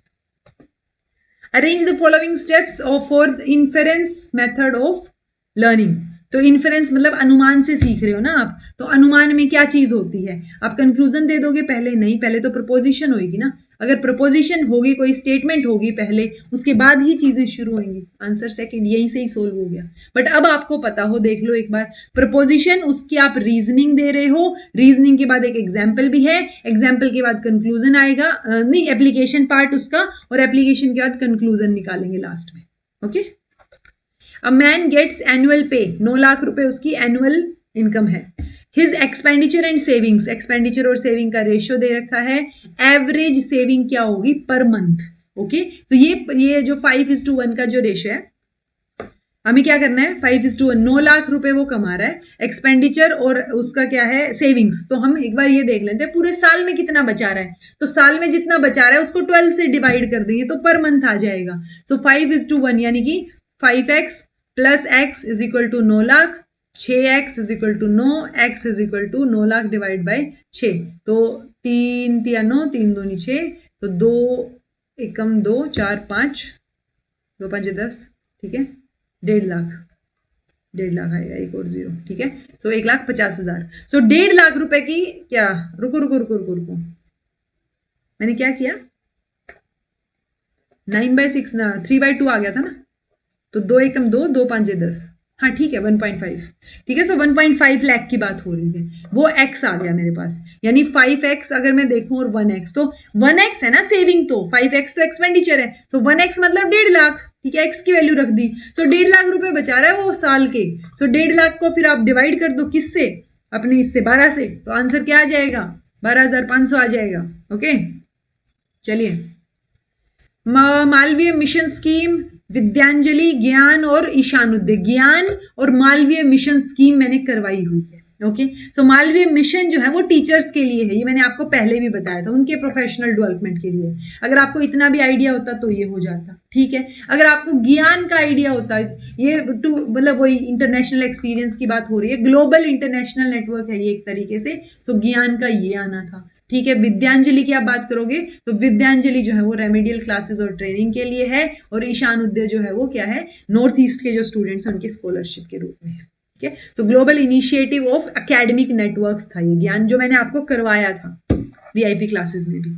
Arrange the following steps for inference method of learning, तो इन्फेरेंस मतलब अनुमान से सीख रहे हो ना आप, तो अनुमान में क्या चीज होती है, आप कंक्लूजन दे दोगे पहले, नहीं, पहले तो प्रपोजिशन होगी ना। अगर प्रपोजिशन होगी, कोई स्टेटमेंट होगी पहले, उसके बाद ही चीजें शुरू होंगी। आंसर सेकंड, यहीं से ही सोल्व हो गया। बट अब आपको पता हो, देख लो एक बार, प्रपोजिशन उसकी आप रीजनिंग दे रहे हो, रीजनिंग के बाद एक एग्जाम्पल भी है, एग्जाम्पल के बाद कंक्लूजन आएगा, नहीं एप्लीकेशन पार्ट उसका, और एप्लीकेशन के बाद कंक्लूजन निकालेंगे लास्ट में, okay. A man gets annual pay, 9 lakh रुपए उसकी एनुअल इनकम है। His expenditure and savings, expenditure और सेविंग का रेशियो दे रखा है, एवरेज सेविंग क्या होगी पर मंथ। ओके, तो ये जो 5:1 का जो रेशियो है, हमें क्या करना है, 5:1, 9 लाख रुपए वो कमा रहा है, एक्सपेंडिचर और उसका क्या है सेविंग्स, तो हम एक बार ये देख लेते हैं पूरे साल में कितना बचा रहा है, तो साल में जितना बचा रहा है उसको 12 से डिवाइड कर देंगे तो पर मंथ आ जाएगा। सो 5:1 यानी कि 5x plus x is equal to 9 lakh, 6x is equal to 9, x is equal to 9 lakh divide by 6, तो 3 3 9, 3 दूनी 6, तो 2 एकम 2, 4 5, 2 5 10, ठीक है, 1.5 लाख, 1.5 लाख आएगा, एक और 0, ठीक है। सो 1,50,000, सो 1.5 लाख रुपए की क्या, रुको, मैंने क्या किया, 9/6 ना 3/2 आ गया था ना, तो 2 एकम 2, 2 5 10, हाँ ठीक है 1.5, ठीक है। सो 1.5 लाख की बात हो रही है, वो x आ गया मेरे पास, यानी 5x अगर मैं देखूं और 1x, तो 1x है ना सेविंग, तो 5x तो एक्सपेंडिचर है, सो 1x मतलब 1.5 लाख, ठीक है, x की वैल्यू रख दी, सो 1.5 लाख रुपए बचा रहा है वो साल के, सो 1.5 लाख को फिर आप डिवाइड कर दो किससे, अपने इससे 12 से, तो आंसर क्या आ जाएगा, 12,500 आ जाएगा। ओके, चलिए, मालवीय मिशन स्कीम, विद्यांजलि, ज्ञान और ईशानोदय, ज्ञान और मालवीय मिशन स्कीम मैंने करवाई हुई है। ओके, सो मालवीय मिशन जो है वो टीचर्स के लिए है, ये मैंने आपको पहले भी बताया था, उनके प्रोफेशनल डेवलपमेंट के लिए। अगर आपको इतना भी आइडिया होता तो ये हो जाता, ठीक है। अगर आपको ज्ञान का आइडिया होता, ये मतलब वही इंटरनेशनल एक्सपीरियंस की बात हो रही है, ग्लोबल इंटरनेशनल नेटवर्क है ये एक तरीके से, सो ज्ञान का ये आना था, ठीक है। विद्यांजलि की आप बात करोगे तो विद्यांजलि जो है वो रेमेडियल क्लासेस और ट्रेनिंग के लिए है, और ईशानोदय जो है वो क्या है, नॉर्थ ईस्ट के जो स्टूडेंट्स हैं उनके स्कॉलरशिप के रूप में है, ठीक है। सो global initiative of academic networks था ये ज्ञान, जो मैंने आपको करवाया था वीआईपी क्लासेस में भी।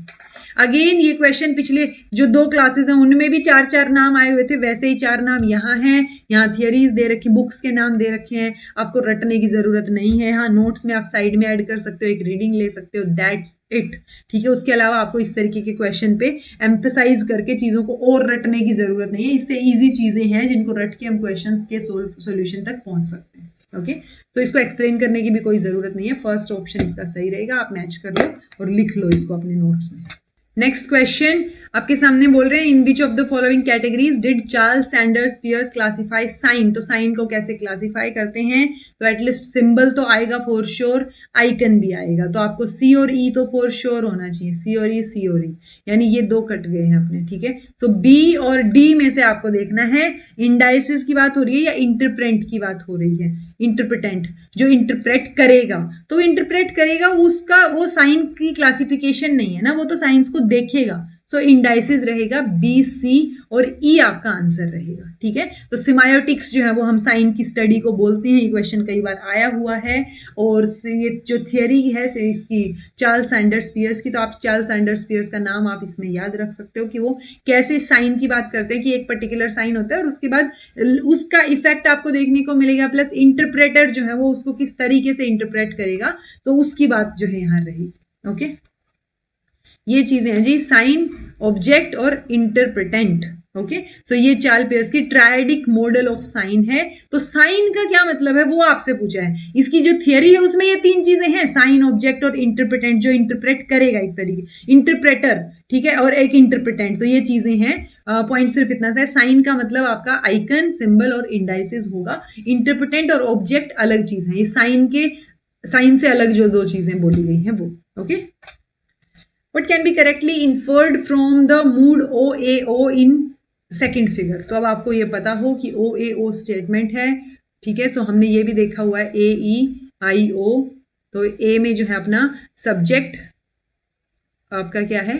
अगेन ये क्वेश्चन पिछले जो 2 क्लासेस हैं उनमें भी 4 नाम आए हुए थे, वैसे ही 4 नाम यहाँ हैं, यहाँ थियरीज दे रखी, बुक्स के नाम दे रखे हैं, आपको रटने की जरूरत नहीं है। हाँ, नोट्स में आप साइड में ऐड कर सकते हो, एक रीडिंग ले सकते हो, दैट्स इट, ठीक है। उसके अलावा आपको इस तरीके के क्वेश्चन पे एम्फेसाइज करके चीजों को और रटने की जरूरत नहीं है, इससे ईजी चीजें हैं जिनको रट के हम क्वेश्चन के सोल्यूशन तक पहुंच सकते हैं। ओके, तो इसको एक्सप्लेन करने की भी कोई जरूरत नहीं है, फर्स्ट ऑप्शन इसका सही रहेगा, आप मैच कर लो और लिख लो इसको अपने नोट्स में। नेक्स्ट क्वेश्चन आपके सामने बोल रहे हैं, in which of the following categories did Charles Sanders Peirce classify sign, तो साइन को कैसे क्लासिफाई करते हैं, तो एटलीस्ट सिंबल तो आएगा फॉर श्योर, आइकन भी आएगा, तो आपको सी और ई तो फॉर श्योर होना चाहिए, सी और ई, यानी ये 2 कट गए हैं अपने, ठीक है। सो बी और डी में से आपको देखना है इंडाइसिस की बात हो रही है या इंटरप्रेट की बात हो रही है, इंटरप्रेटेंट जो इंटरप्रेट करेगा, तो इंटरप्रेट करेगा उसका वो साइन की क्लासिफिकेशन नहीं है ना, वो तो साइंस को देखेगा, सो इंडाइसिस रहेगा बी, सी और ई आपका आंसर रहेगा, ठीक है। तो सिमायोटिक्स जो है वो हम साइन की स्टडी को बोलते हैं, ये क्वेश्चन कई बार आया हुआ है, और ये जो थियरी है इसकी चार्ल्स सैंडर्स पियर्स की, तो आप चार्ल्स सैंडर्स पियर्स का नाम आप इसमें याद रख सकते हो कि वो कैसे साइन की बात करते हैं, कि एक पर्टिकुलर साइन होता है और उसके बाद उसका इफेक्ट आपको देखने को मिलेगा, प्लस इंटरप्रेटर जो है वो उसको किस तरीके से इंटरप्रेट करेगा, तो उसकी बात जो है यहाँ रहेगी। ओके, ये चीजें हैं जी, साइन, ऑब्जेक्ट और इंटरप्रेटेंट। ओके, सो ये 4 पेयर्स की ट्रायडिक मॉडल ऑफ साइन है। तो साइन का क्या मतलब है वो आपसे पूछा है, इसकी जो थियरी है उसमें ये 3 चीजें हैं, साइन, ऑब्जेक्ट और इंटरप्रेटेंट, जो इंटरप्रेट करेगा एक तरीके, इंटरप्रेटर, ठीक है, और एक इंटरप्रेटेंट, तो ये चीजें हैं। पॉइंट सिर्फ इतना सा है, साइन का मतलब आपका आइकन, सिंबल और इंडाइसिस होगा, इंटरप्रेटेंट और ऑब्जेक्ट अलग चीज है, ये साइन से अलग जो 2 चीजें बोली गई हैं वो। Okay, what can be correctly inferred from the mood OAO in second figure, तो अब आपको ये पता हो कि OAO स्टेटमेंट है, ठीक है। तो हमने ये भी देखा हुआ है AEIO, तो ए में जो है अपना सब्जेक्ट आपका क्या है,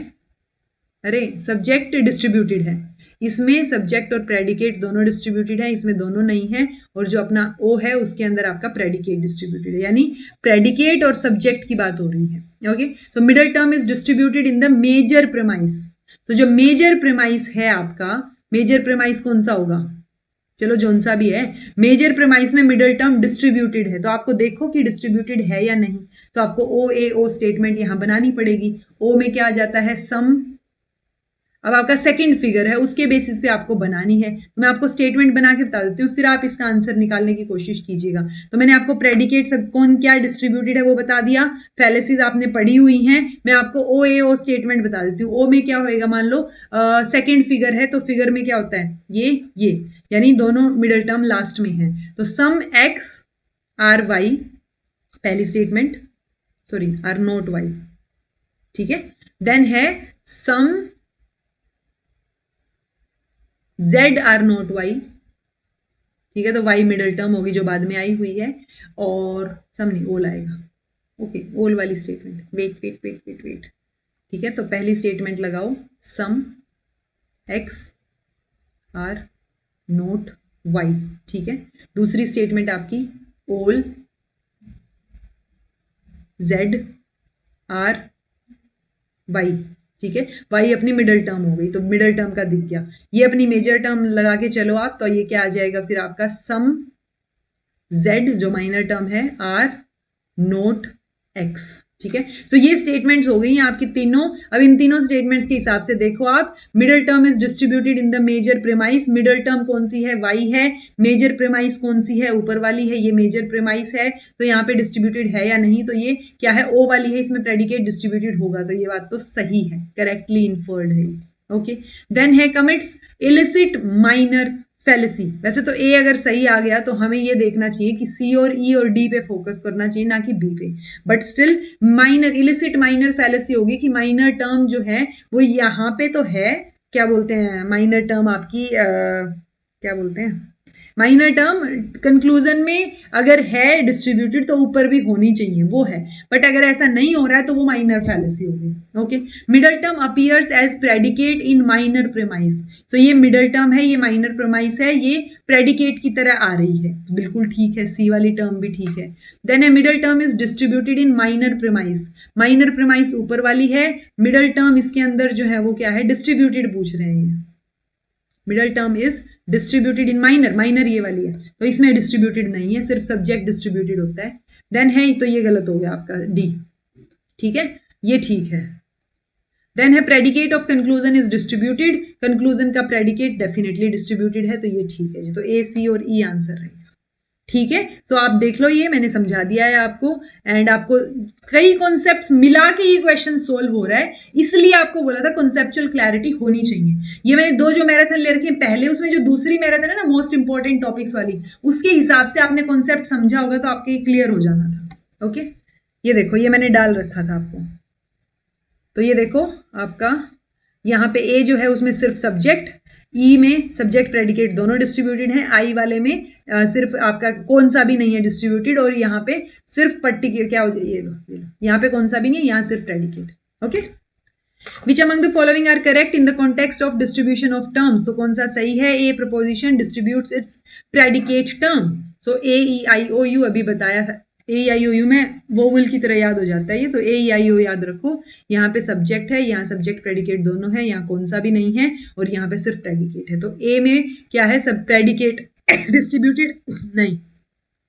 अरे सब्जेक्ट डिस्ट्रीब्यूटेड है, इसमें सब्जेक्ट और प्रेडिकेट दोनों डिस्ट्रीब्यूटेड है, इसमें दोनों नहीं है, और जो अपना ओ है उसके अंदर आपका प्रेडिकेट डिस्ट्रीब्यूटेड है, यानी प्रेडिकेट और सब्जेक्ट की बात हो रही है। Okay, so middle term is distributed in the major premise, तो जो मेजर प्रेमाइस है आपका, मेजर प्रेमाइस कौन सा होगा, चलो जोन सा भी है, मेजर प्रेमाइस में मिडल टर्म डिस्ट्रीब्यूटेड है, तो आपको देखो कि डिस्ट्रीब्यूटेड है या नहीं, तो आपको OAO स्टेटमेंट यहां बनानी पड़ेगी। ओ में क्या आ जाता है, सम, अब आपका सेकंड फिगर है, उसके बेसिस पे आपको बनानी है। तो मैं आपको स्टेटमेंट बना के बता देती हूँ, फिर आप इसका आंसर निकालने की कोशिश कीजिएगा। तो मैंने आपको प्रेडिकेट सब कौन क्या डिस्ट्रीब्यूटेड है वो बता दिया, फैलेसीज आपने पढ़ी हुई हैं। मैं आपको ओ स्टेटमेंट बता देती हूँ। ओ में क्या होएगा, मान लो सेकेंड फिगर है, तो फिगर में क्या होता है, ये यानी दोनों मिडल टर्म लास्ट में है। तो सम एक्स आर वाई, पहली statement, sorry are not Y, ठीक है। देन है some z are not Y, ठीक है, तो y मिडल टर्म होगी जो बाद में आई हुई है, और सम नहीं ओल आएगा। ओके, ओल वाली स्टेटमेंट, वेट, ठीक है। तो पहली स्टेटमेंट लगाओ, सम x आर नॉट y, ठीक है। दूसरी स्टेटमेंट आपकी ओल z आर y, ठीक है। y अपनी मिडल टर्म हो गई, तो मिडल टर्म का दिख गया। ये अपनी मेजर टर्म लगा के चलो आप, तो ये क्या आ जाएगा फिर आपका सम z जो माइनर टर्म है आर नोट x, ठीक है। तो ये स्टेटमेंट्स हो गई हैं आपकी तीनों। अब इन तीनों स्टेटमेंट्स के हिसाब से देखो आप, middle term is distributed in the major premise. Middle term कौन सी है, y है। मेजर प्रेमाइस कौन सी है, ऊपर वाली है, ये मेजर प्रेमाइस है। तो यहाँ पे डिस्ट्रीब्यूटेड है या नहीं, तो ये क्या है, ओ वाली है, इसमें प्रेडिकेट डिस्ट्रीब्यूटेड होगा। तो ये बात तो सही है, करेक्टली इन्फर्ड है। ओके, देन है कमिट्स इलिसिट माइनर फैलेसी। वैसे तो ए अगर सही आ गया तो हमें ये देखना चाहिए कि सी और ई और डी पे फोकस करना चाहिए, ना कि बी पे। But still minor illicit minor fallacy होगी कि माइनर टर्म जो है वो यहाँ पे तो है, क्या बोलते हैं माइनर टर्म आपकी क्या बोलते हैं, माइनर टर्म कंक्लूजन में अगर है डिस्ट्रीब्यूटेड तो ऊपर भी होनी चाहिए, वो है। बट अगर ऐसा नहीं हो रहा है तो वो माइनर फैलेसी होगी। Okay, middle term appears as predicate in minor premise. तो ये मिडल टर्म है, ये माइनर प्रेमाइस है, ये प्रेडिकेट की तरह आ रही है, तो बिल्कुल ठीक है, सी वाली टर्म भी ठीक है। Then A middle term is distributed in minor premise. Minor premise ऊपर वाली है, मिडल टर्म इसके अंदर जो है वो क्या है, डिस्ट्रीब्यूटेड पूछ रहे हैं। Middle term is distributed in minor, minor ये वाली है, तो इसमें डिस्ट्रीब्यूटेड नहीं है, सिर्फ सब्जेक्ट डिस्ट्रीब्यूटेड होता है। देन है, तो ये गलत हो गया आपका डी, ठीक है, ये ठीक है। देन है predicate of conclusion is distributed. Conclusion का प्रेडिकेट डेफिनेटली डिस्ट्रीब्यूटेड है, तो ये ठीक है जी। तो ए, सी और ई आंसर रहेगा, ठीक है। सो आप देख लो, ये मैंने समझा दिया है आपको, एंड आपको कई कॉन्सेप्ट्स मिला के ये क्वेश्चन सोल्व हो रहा है, इसलिए आपको बोला था कॉन्सेप्चुअल क्लैरिटी होनी चाहिए। ये मैंने दो जो मैराथन ले रखी है पहले, उसमें जो दूसरी मैराथन है ना मोस्ट इंपॉर्टेंट टॉपिक्स वाली, उसके हिसाब से आपने कॉन्सेप्ट समझा होगा तो आपके क्लियर हो जाना था। ओके, ये देखो, ये मैंने डाल रखा था आपको, तो ये देखो आपका यहाँ पे ए जो है उसमें सिर्फ सब्जेक्ट, ई में सब्जेक्ट प्रेडिकेट दोनों डिस्ट्रीब्यूटेड हैं, आई वाले में सिर्फ आपका कौन सा भी नहीं है डिस्ट्रीब्यूटेड, और यहाँ पे सिर्फ पर्टिकुलर क्या हो जाए, ये लो, यहाँ पे कौन सा भी नहीं है, यहाँ सिर्फ predicate. Okay, which among the following are correct in the context of distribution of terms. तो कौन सा सही है, a proposition distributes its predicate term. So A E I O U अभी बताया था, ए आई ओ यू में वोवल की तरह याद हो जाता है ये, तो ए आई ओ याद रखो। यहाँ पे सब्जेक्ट है, यहाँ सब्जेक्ट प्रेडिकेट दोनों है, यहाँ कौन सा भी नहीं है, और यहाँ पे सिर्फ प्रेडिकेट है। तो ए में क्या है, सब प्रेडिकेट डिस्ट्रीब्यूटेड नहीं,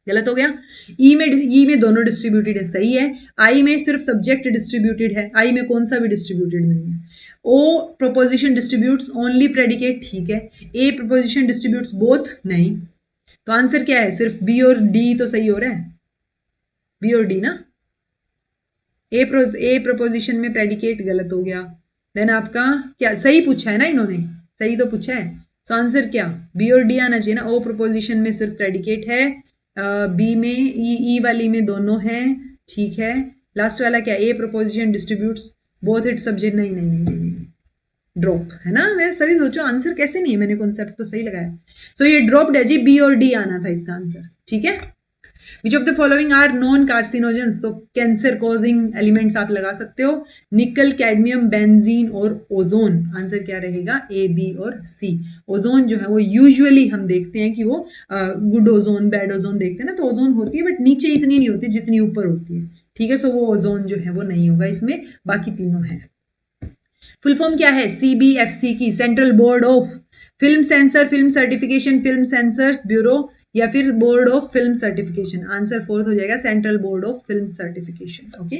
गलत हो गया। ई में दोनों डिस्ट्रीब्यूटेड है, सही है। आई में सिर्फ सब्जेक्ट डिस्ट्रीब्यूटेड है, आई में कौन सा भी डिस्ट्रीब्यूटेड नहीं है। ओ प्रोपोजिशन डिस्ट्रीब्यूट्स ओनली प्रेडिकेट, ठीक है। ए प्रोपोजिशन डिस्ट्रीब्यूट्स बोथ, नहीं। तो आंसर क्या है, सिर्फ बी और डी तो सही हो रहा है, बी और डी ना। ए प्रपोजिशन में प्रेडिकेट गलत हो गया। देन आपका क्या सही पूछा है ना इन्होंने, सही तो पूछा है। सो आंसर क्या, बी और डी आना चाहिए ना। ओ प्रपोजिशन में सिर्फ प्रेडिकेट है, बी में ई वाली में दोनों हैं, ठीक है। लास्ट वाला क्या, a proposition distributes both it subject, नहीं नहीं नहीं नहीं, नहीं। ड्रॉप है ना। मैं सभी सोचो आंसर कैसे नहीं है, मैंने कॉन्सेप्ट तो सही लगाया। सो ये ड्रॉप्ड है जी, बी और डी आना था इसका आंसर, ठीक है। Which of the following are non carcinogens, तो कैंसर कॉजिंग एलिमेंट्स आप लगा सकते हो, निकल, कैडमियम, बेंजीन और ओजोन। आंसर क्या रहेगा, ए, बी और सी। ओजोन जो है वो यूजुअली हम देखते हैं कि वो गुड ओजोन बैड ओजोन देखते हैं ना, तो ओजोन होती है बट नीचे इतनी नहीं होती जितनी ऊपर होती है, ठीक है। सो वो ओजोन जो है वो नहीं होगा इसमें, बाकी तीनों है। फुल फॉर्म क्या है, CBFC की, central board of film censor, film certification, film censors bureau, या फिर board of film certification. Answer fourth हो जाएगा, central board of film certification. Okay,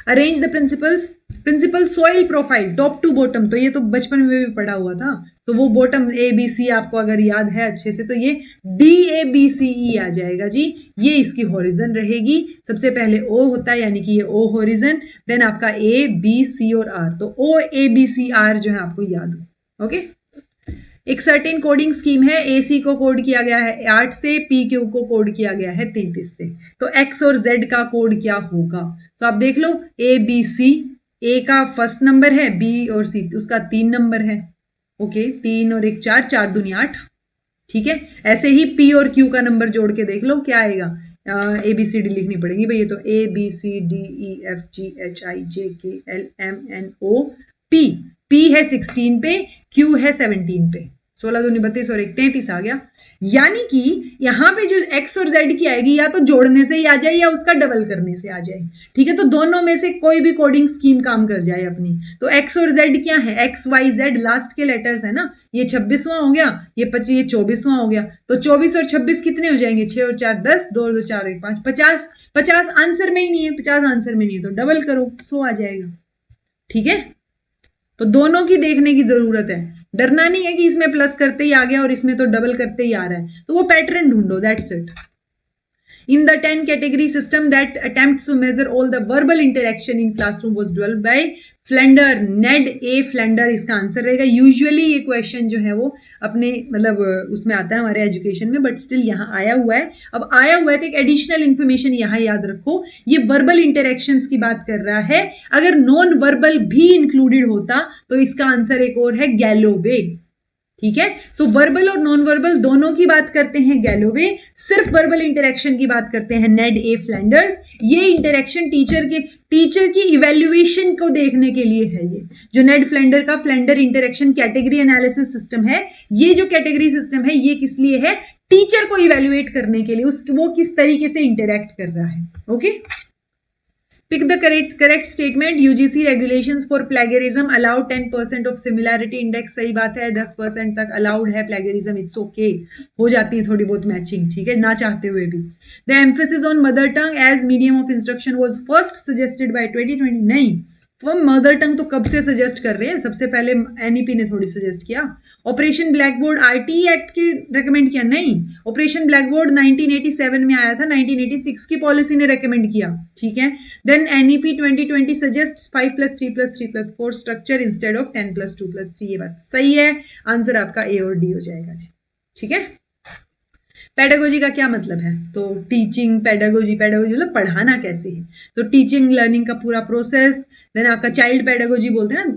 arrange the principal soil profile top to bottom, तो ये तो बचपन में भी पढ़ा हुआ था, तो वो बॉटम ABC आपको अगर याद है अच्छे से तो ये DABCE आ जाएगा जी। ये इसकी हॉरिजन रहेगी, सबसे पहले O होता है यानी कि ये O हॉरिजन, देन आपका ABC और R, तो OABCR जो है आपको याद हो। ओके, एक सर्टेन कोडिंग स्कीम है, AC को कोड किया गया है 8 से, PQ को कोड किया गया है 33 से, तो X और Z का कोड क्या होगा? तो आप देख लो ABC, A का फर्स्ट नंबर है, B और C उसका 3 नंबर है। ओके, 3 और 1 4, 4 दूनी 8, ठीक है। ऐसे ही P और Q का नंबर जोड़ के देख लो क्या आएगा, ABCD लिखनी पड़ेगी भाई, ये तो ABCDEFGHIJKLMNOP, P है 16 पे, Q है 17 पे, 16 दूनी 32 और 1 33 आ गया। यानी कि यहां पे जो X और Z की आएगी या तो जोड़ने से ही आ जाए या उसका डबल करने से आ जाए, ठीक है। तो दोनों में से कोई भी कोडिंग स्कीम काम कर जाए अपनी। तो X और Z क्या है, XYZ लास्ट के लेटर्स है ना, ये 26वां हो गया, ये 24वां हो गया, तो 24 और 26 कितने हो जाएंगे, 6 और 4 10, 2 और 2 4 1 5, 50, 50 आंसर में ही नहीं है, 50 आंसर में नहीं है तो डबल करो 100 आ जाएगा, ठीक है। तो दोनों की देखने की जरूरत है, डरना नहीं है कि इसमें प्लस करते ही आ गया और इसमें तो डबल करते ही आ रहा है, तो वो पैटर्न ढूंढो, that's it. In the 10 category system that attempts to measure all the verbal interaction in classroom was developed by Flanders, Ned A Flanders इसका आंसर रहेगा। यूजुअली ये क्वेश्चन जो है वो अपने मतलब उसमें आता है हमारे एजुकेशन में, बट स्टिल यहाँ आया हुआ है। अब आया हुआ है तो एक एडिशनल इंफॉर्मेशन यहाँ याद रखो, ये वर्बल इंटरेक्शंस की बात कर रहा है, अगर नॉन वर्बल भी इंक्लूडेड होता तो इसका आंसर एक और है गैलोवे, ठीक है। सो वर्बल और नॉन वर्बल दोनों की बात करते हैं गैलोवे, सिर्फ वर्बल इंटरेक्शन की बात करते हैं नेड ए फ्लैंडर्स। ये इंटरेक्शन टीचर की इवेल्युएशन को देखने के लिए है। ये जो नेड फ्लैंडर का Flanders interaction category analysis system है, ये जो कैटेगरी सिस्टम है ये किस लिए है, टीचर को इवेल्युएट करने के लिए, वो किस तरीके से इंटरेक्ट कर रहा है। Okay, pick the correct statement, UGC regulations for plagiarism allow 10% of similarity index, सही बात है, 10% तक अलाउड है plagiarism, इट्स ओके, हो जाती है थोड़ी बहुत मैचिंग, ठीक है, ना चाहते हुए भी। The emphasis on mother tongue as medium of instruction was first suggested by 2020, नहीं, वो मदर टंग तो कब से सजेस्ट कर रहे हैं, सबसे पहले NEP ने थोड़ी सजेस्ट किया। Operation black board RTE act के रेकमेंड किया, नहीं, ऑपरेशन ब्लैक बोर्ड 1987 में आया था, 1986 की पॉलिसी ने रेकमेंड किया, ठीक है। Then NEP 2020 suggest 5+3+3+4 structure instead of 10+2+3, ये बात सही है, आंसर आपका A और D हो जाएगा जी, ठीक है। पेडागोजी का क्या मतलब है, तो टीचिंग, पेडागोजी मतलब पढ़ाना कैसे है, तो टीचिंग लर्निंग का पूरा प्रोसेस। देन आपका चाइल्ड पेडागोजी बोलते हैं ना,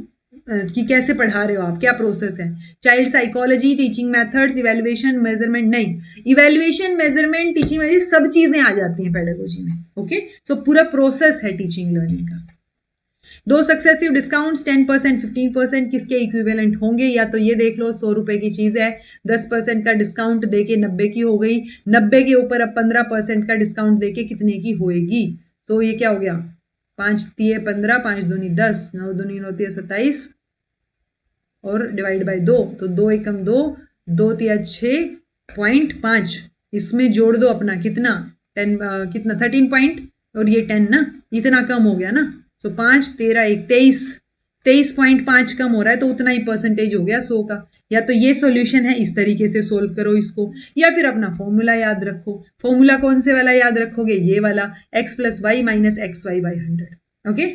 कि कैसे पढ़ा रहे हो आप, क्या प्रोसेस है। Child psychology, teaching methods, evaluation, measurement, नहीं, इवेल्युएशन, मेजरमेंट, टीचिंग में सब चीजें आ जाती हैं पेडागोजी में। ओके, सो पूरा प्रोसेस है टीचिंग लर्निंग का। दो सक्सेसिव डिस्काउंट्स 10%, 15% किसके इक्विवेलेंट होंगे, या तो ये देख लो 100 रुपए की चीज है, 10% का डिस्काउंट देके 90 की हो गई, 90 के ऊपर अब 15% का डिस्काउंट देके कितने की होएगी, तो ये क्या हो गया, 5 तिये 15, 5 दूनी 10, 9 दूनी 9 तिये 27 और डिवाइड बाय 2, तो 2 एकम 2, 2 तिया 6.5, इसमें जोड़ दो अपना कितना 10, कितना 13 पॉइंट और ये 10 ना, इतना कम हो गया ना, तो 5 13 1 23.5 कम हो रहा है, तो उतना ही परसेंटेज हो गया 100 का। या तो ये सॉल्यूशन है, इस तरीके से सोल्व करो इसको, या फिर अपना फॉर्मूला याद रखो। फॉर्मूला कौन से वाला याद रखोगे, ये वाला, x + y - xy by 100। Okay,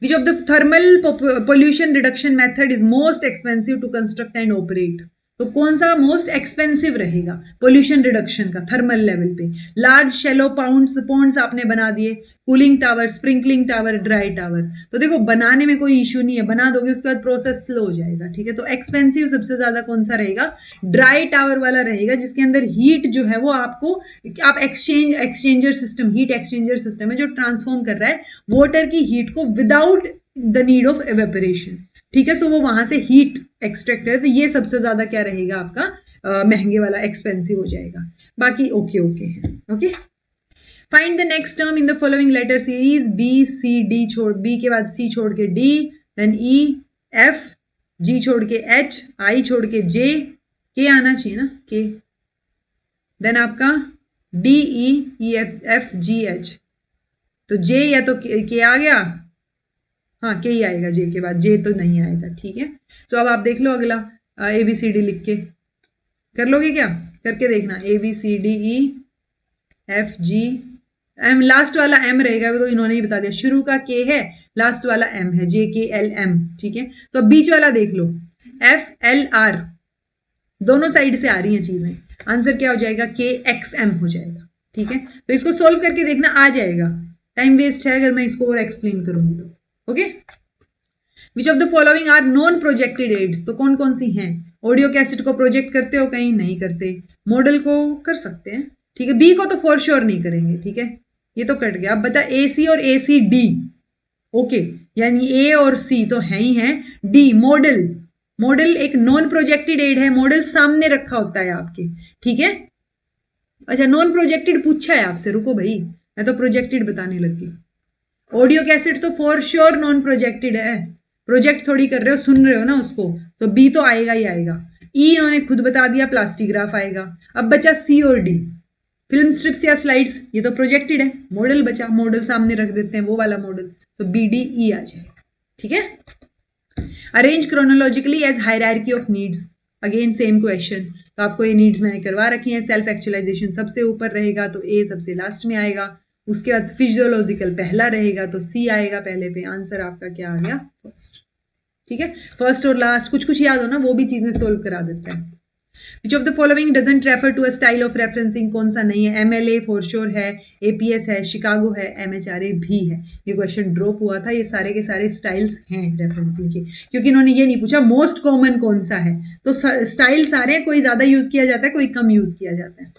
which of the thermal pollution reduction method is most expensive to construct and operate, तो कौन सा मोस्ट एक्सपेंसिव रहेगा पोल्यूशन रिडक्शन का थर्मल लेवल पे। लार्ज शेलो पॉन्ड्स आपने बना दिए, cooling tower, sprinkling tower, dry tower, तो देखो बनाने में कोई इश्यू नहीं है, बना दोगे उसके बाद प्रोसेस स्लो हो जाएगा, ठीक है। तो एक्सपेंसिव सबसे ज्यादा कौन सा रहेगा, ड्राई टावर वाला रहेगा, जिसके अंदर हीट जो है वो आपको, आप exchanger system, heat exchanger system है जो ट्रांसफॉर्म कर रहा है वाटर की हीट को without the need of evaporation, ठीक है। सो वो वहां से हीट एक्सट्रैक्ट है, तो ये सबसे ज्यादा क्या रहेगा आपका महंगे वाला, एक्सपेंसिव हो जाएगा। बाकी ओके है। Okay, find the next term in the following letter series, B-C-D छोड़, B के बाद C छोड़ के D, देन E-F, G छोड़ के H, I छोड़ के J, K आना चाहिए ना, K, देन आपका D-E-F-G-H, तो जे या तो के आ गया, हाँ के ही आएगा जे के बाद, जे तो नहीं आएगा, ठीक है। सो अब आप देख लो अगला ABCD लिख के कर लोगे क्या, करके देखना ABCDEFG M, लास्ट वाला M रहेगा, वो तो इन्होंने ही बता दिया, शुरू का K है, लास्ट वाला M है, JKLM, ठीक है। तो अब बीच वाला देख लो FLR, दोनों साइड से आ रही हैं चीजें, आंसर क्या हो जाएगा KXM हो जाएगा, ठीक है। तो इसको सोल्व करके देखना, आ जाएगा, टाइम वेस्ट है अगर मैं इसको और एक्सप्लेन करूंगी तो। Okay, which of the following are non projected aids, तो कौन कौन सी हैं। ऑडियो कैसेट को प्रोजेक्ट करते हो, कहीं नहीं करते। मॉडल को कर सकते हैं, ठीक है। बी को तो फॉर श्योर नहीं करेंगे, ठीक है, ये तो कट गया। अब बता AC और ACD, ओके, यानी A और C तो है ही है। डी मॉडल, मॉडल एक नॉन प्रोजेक्टेड एड है, मॉडल सामने रखा होता है आपके, ठीक है। अच्छा नॉन प्रोजेक्टेड पूछा है आपसे, रुको भाई मैं तो प्रोजेक्टेड बताने लग गई। ऑडियो कैसेट तो फॉर श्योर नॉन प्रोजेक्टेड है, प्रोजेक्ट थोड़ी कर रहे हो, सुन रहे हो ना उसको, तो बी तो आएगा ही आएगा। ई इन्होंने खुद बता दिया, प्लास्टिग्राफ आएगा। अब बचा C और D, फिल्म स्ट्रिप्स या स्लाइड्स, ये तो प्रोजेक्टेड है। मॉडल बचा, मॉडल सामने रख देते हैं, वो वाला मॉडल, तो BDE आ जाएगा, ठीक है। Arrange chronologically as hierarchy of needs, again same question, तो आपको ये नीड्स मैंने करवा रखी हैं। सेल्फ एक्चुअलाइजेशन सबसे ऊपर रहेगा तो A सबसे लास्ट में आएगा, उसके बाद फिजियोलॉजिकल पहला रहेगा तो C आएगा पहले पे। आंसर आपका क्या आ गया, फर्स्ट, ठीक है। फर्स्ट और लास्ट कुछ कुछ याद हो ना, वो भी चीजें सोल्व करा देते हैं। Which of the following doesn't refer to a style of referencing, कौन सा नहीं है। MLA फॉर श्योर है, APS है, शिकागो है, MHRA भी है। ये क्वेश्चन ड्रॉप हुआ था, ये सारे के सारे स्टाइल्स हैं रेफरेंसिंग के, क्योंकि इन्होंने ये नहीं पूछा मोस्ट कॉमन कौन सा है, तो स्टाइल सारे, कोई ज्यादा यूज किया जाता है, कोई कम यूज किया जाता है।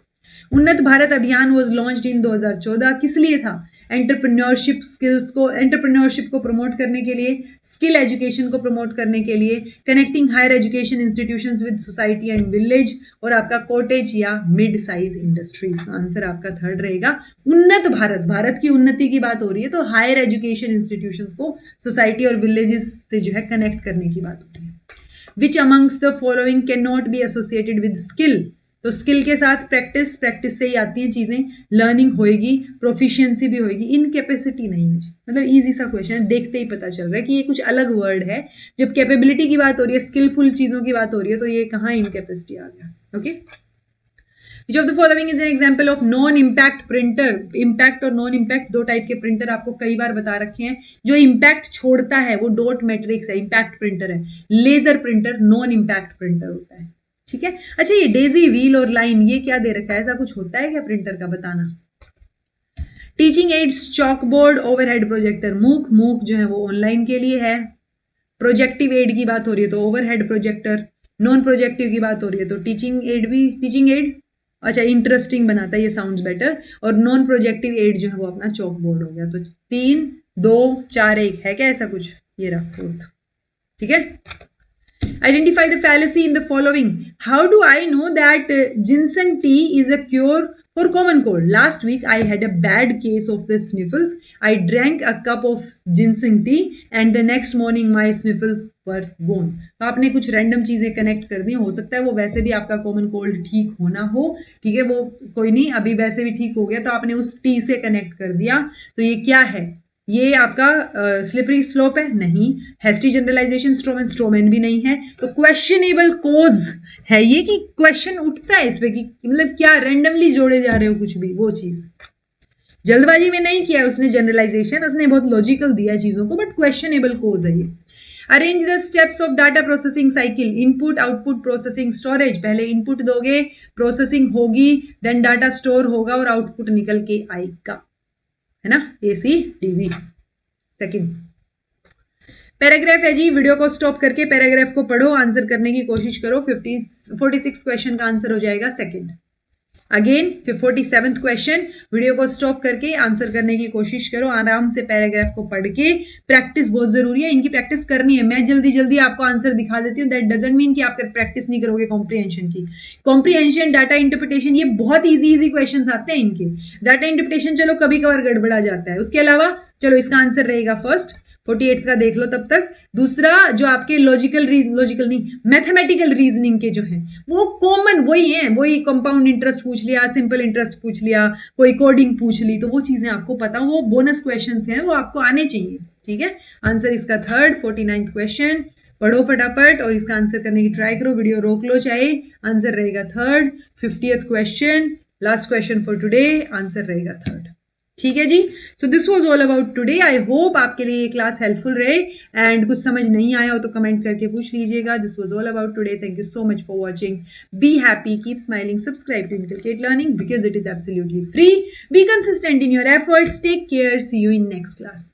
उन्नत भारत अभियान वॉज लॉन्च्ड इन 2014, किस लिए था। एंटरप्रेन्योरशिप स्किल्स को, एंटरप्रेन्योरशिप को प्रमोट करने के लिए, स्किल एजुकेशन को प्रमोट करने के लिए, connecting higher education institutions with society and village, और आपका कॉटेज या मिड साइज इंडस्ट्रीज। आंसर आपका थर्ड रहेगा। उन्नत भारत, भारत की उन्नति की बात हो रही है, तो हायर एजुकेशन इंस्टीट्यूशंस को सोसाइटी और विलेजेस से जो है कनेक्ट करने की बात होती है। विच amongst the following can not be associated with skill, तो स्किल के साथ प्रैक्टिस, प्रैक्टिस से ही आती हैं चीजें, लर्निंग होएगी, प्रोफिशिएंसी भी होएगी, इनकैपेसिटी नहीं है। मतलब इजी सा क्वेश्चन है, देखते ही पता चल रहा है कि ये कुछ अलग वर्ड है। जब कैपेबिलिटी की बात हो रही है, स्किलफुल चीजों की बात हो रही है, तो ये कहाँ इनकैपेसिटी आ गया। Okay, which of the following is an example of non impact printer. Impact और नॉन इम्पैक्ट दो टाइप के प्रिंटर आपको कई बार बता रखे हैं। जो इम्पैक्ट छोड़ता है वो डॉट मैट्रिक्स है, इम्पैक्ट प्रिंटर है। Laser printer non impact printer होता है, ठीक है। अच्छा ये डेजी, व्हील और लाइन, ये क्या दे रखा है, ऐसा कुछ होता है क्या प्रिंटर का, बताना। Teaching ads, chalkboard, overhead projector. मूक, मूक जो है वो ऑनलाइन के लिए है। प्रोजेक्टिव एड की बात हो रही है तो ओवरहेड प्रोजेक्टर। नॉन प्रोजेक्टिव की बात हो रही है तो टीचिंग एड भी, टीचिंग एड अच्छा इंटरेस्टिंग बनाता है, ये साउंड्स बेटर। और नॉन प्रोजेक्टिव एड जो है वो अपना चॉकबोर्ड हो गया। तो 3 2 4 1 है क्या ऐसा कुछ, ये रहा फोर्थ, ठीक है। Identify the fallacy in the following. How do I know that ginseng tea is a cure for common cold? Last week I had a bad case of the sniffles. I drank a cup of ginseng tea and the next morning my sniffles were gone. तो आपने कुछ random चीजें connect कर दी, हो सकता है वो वैसे भी आपका कॉमन कोल्ड ठीक होना हो, ठीक है, वो कोई नहीं, अभी वैसे भी ठीक हो गया तो आपने उस टी से कनेक्ट कर दिया। तो ये क्या है, ये आपका स्लिपरी स्लोप है, नहीं। हेस्टी जनरलाइजेशन, स्ट्रोमैन, स्ट्रोमैन भी नहीं है। तो क्वेश्चनेबल कोज है ये, कि क्वेश्चन उठता है इस पे कि मतलब क्या रैंडमली जोड़े जा रहे हो कुछ भी, वो चीज जल्दबाजी में नहीं किया उसने जनरलाइजेशन, उसने बहुत लॉजिकल दिया चीजों को, बट क्वेश्चनेबल कोज है ये। Arrange the steps of data processing cycle. Input, output, processing, storage. पहले इनपुट दोगे, प्रोसेसिंग होगी, देन डाटा स्टोर होगा और आउटपुट निकल के आएगा, है ना, ACDV। सेकंड पैराग्राफ है जी, वीडियो को स्टॉप करके पैराग्राफ को पढ़ो, आंसर करने की कोशिश करो। 46 क्वेश्चन का आंसर हो जाएगा second. Again 47th question, video को स्टॉप करके आंसर करने की कोशिश करो, आराम से पैराग्राफ को पढ़ के। प्रैक्टिस बहुत जरूरी है, इनकी प्रैक्टिस करनी है। मैं जल्दी जल्दी आपको आंसर दिखा देती हूँ, दैट डजंट मीन कि आप प्रैक्टिस नहीं करोगे कॉम्प्रिहेंशन की। कॉम्प्रिहेंशन, डाटा इंटरप्रिटेशन, ये बहुत इजी क्वेश्चन आते हैं इनके। डाटा इंटरप्रिटेशन चलो कभी कभार गड़बड़ा जाता है, उसके अलावा चलो इसका आंसर रहेगा फर्स्ट, 48 का देख लो तब तक। दूसरा जो आपके लॉजिकल नहीं, मैथमेटिकल रीजनिंग के जो हैं वो कॉमन वही हैं, वही कंपाउंड इंटरेस्ट पूछ लिया, सिंपल इंटरेस्ट पूछ लिया, कोई कोडिंग पूछ ली, तो वो चीजें आपको पता, वो बोनस क्वेश्चंस हैं, वो आपको आने चाहिए, ठीक है। आंसर इसका थर्ड, 49th क्वेश्चन। पढ़ो फटाफट और इसका आंसर करने की ट्राई करो, वीडियो रोक लो चाहे। आंसर रहेगा third. 50th question, last question for today, answer रहेगा थर्ड, ठीक है जी। So this was all about today. I hope आपके लिए ये क्लास हेल्पफुल रहे, एंड कुछ समझ नहीं आया हो तो कमेंट करके पूछ लीजिएगा। This was all about today. Thank you so much for watching. Be happy, keep smiling, subscribe to inculcate Learning because it is absolutely free. Be consistent in your efforts, take care, see you in next class.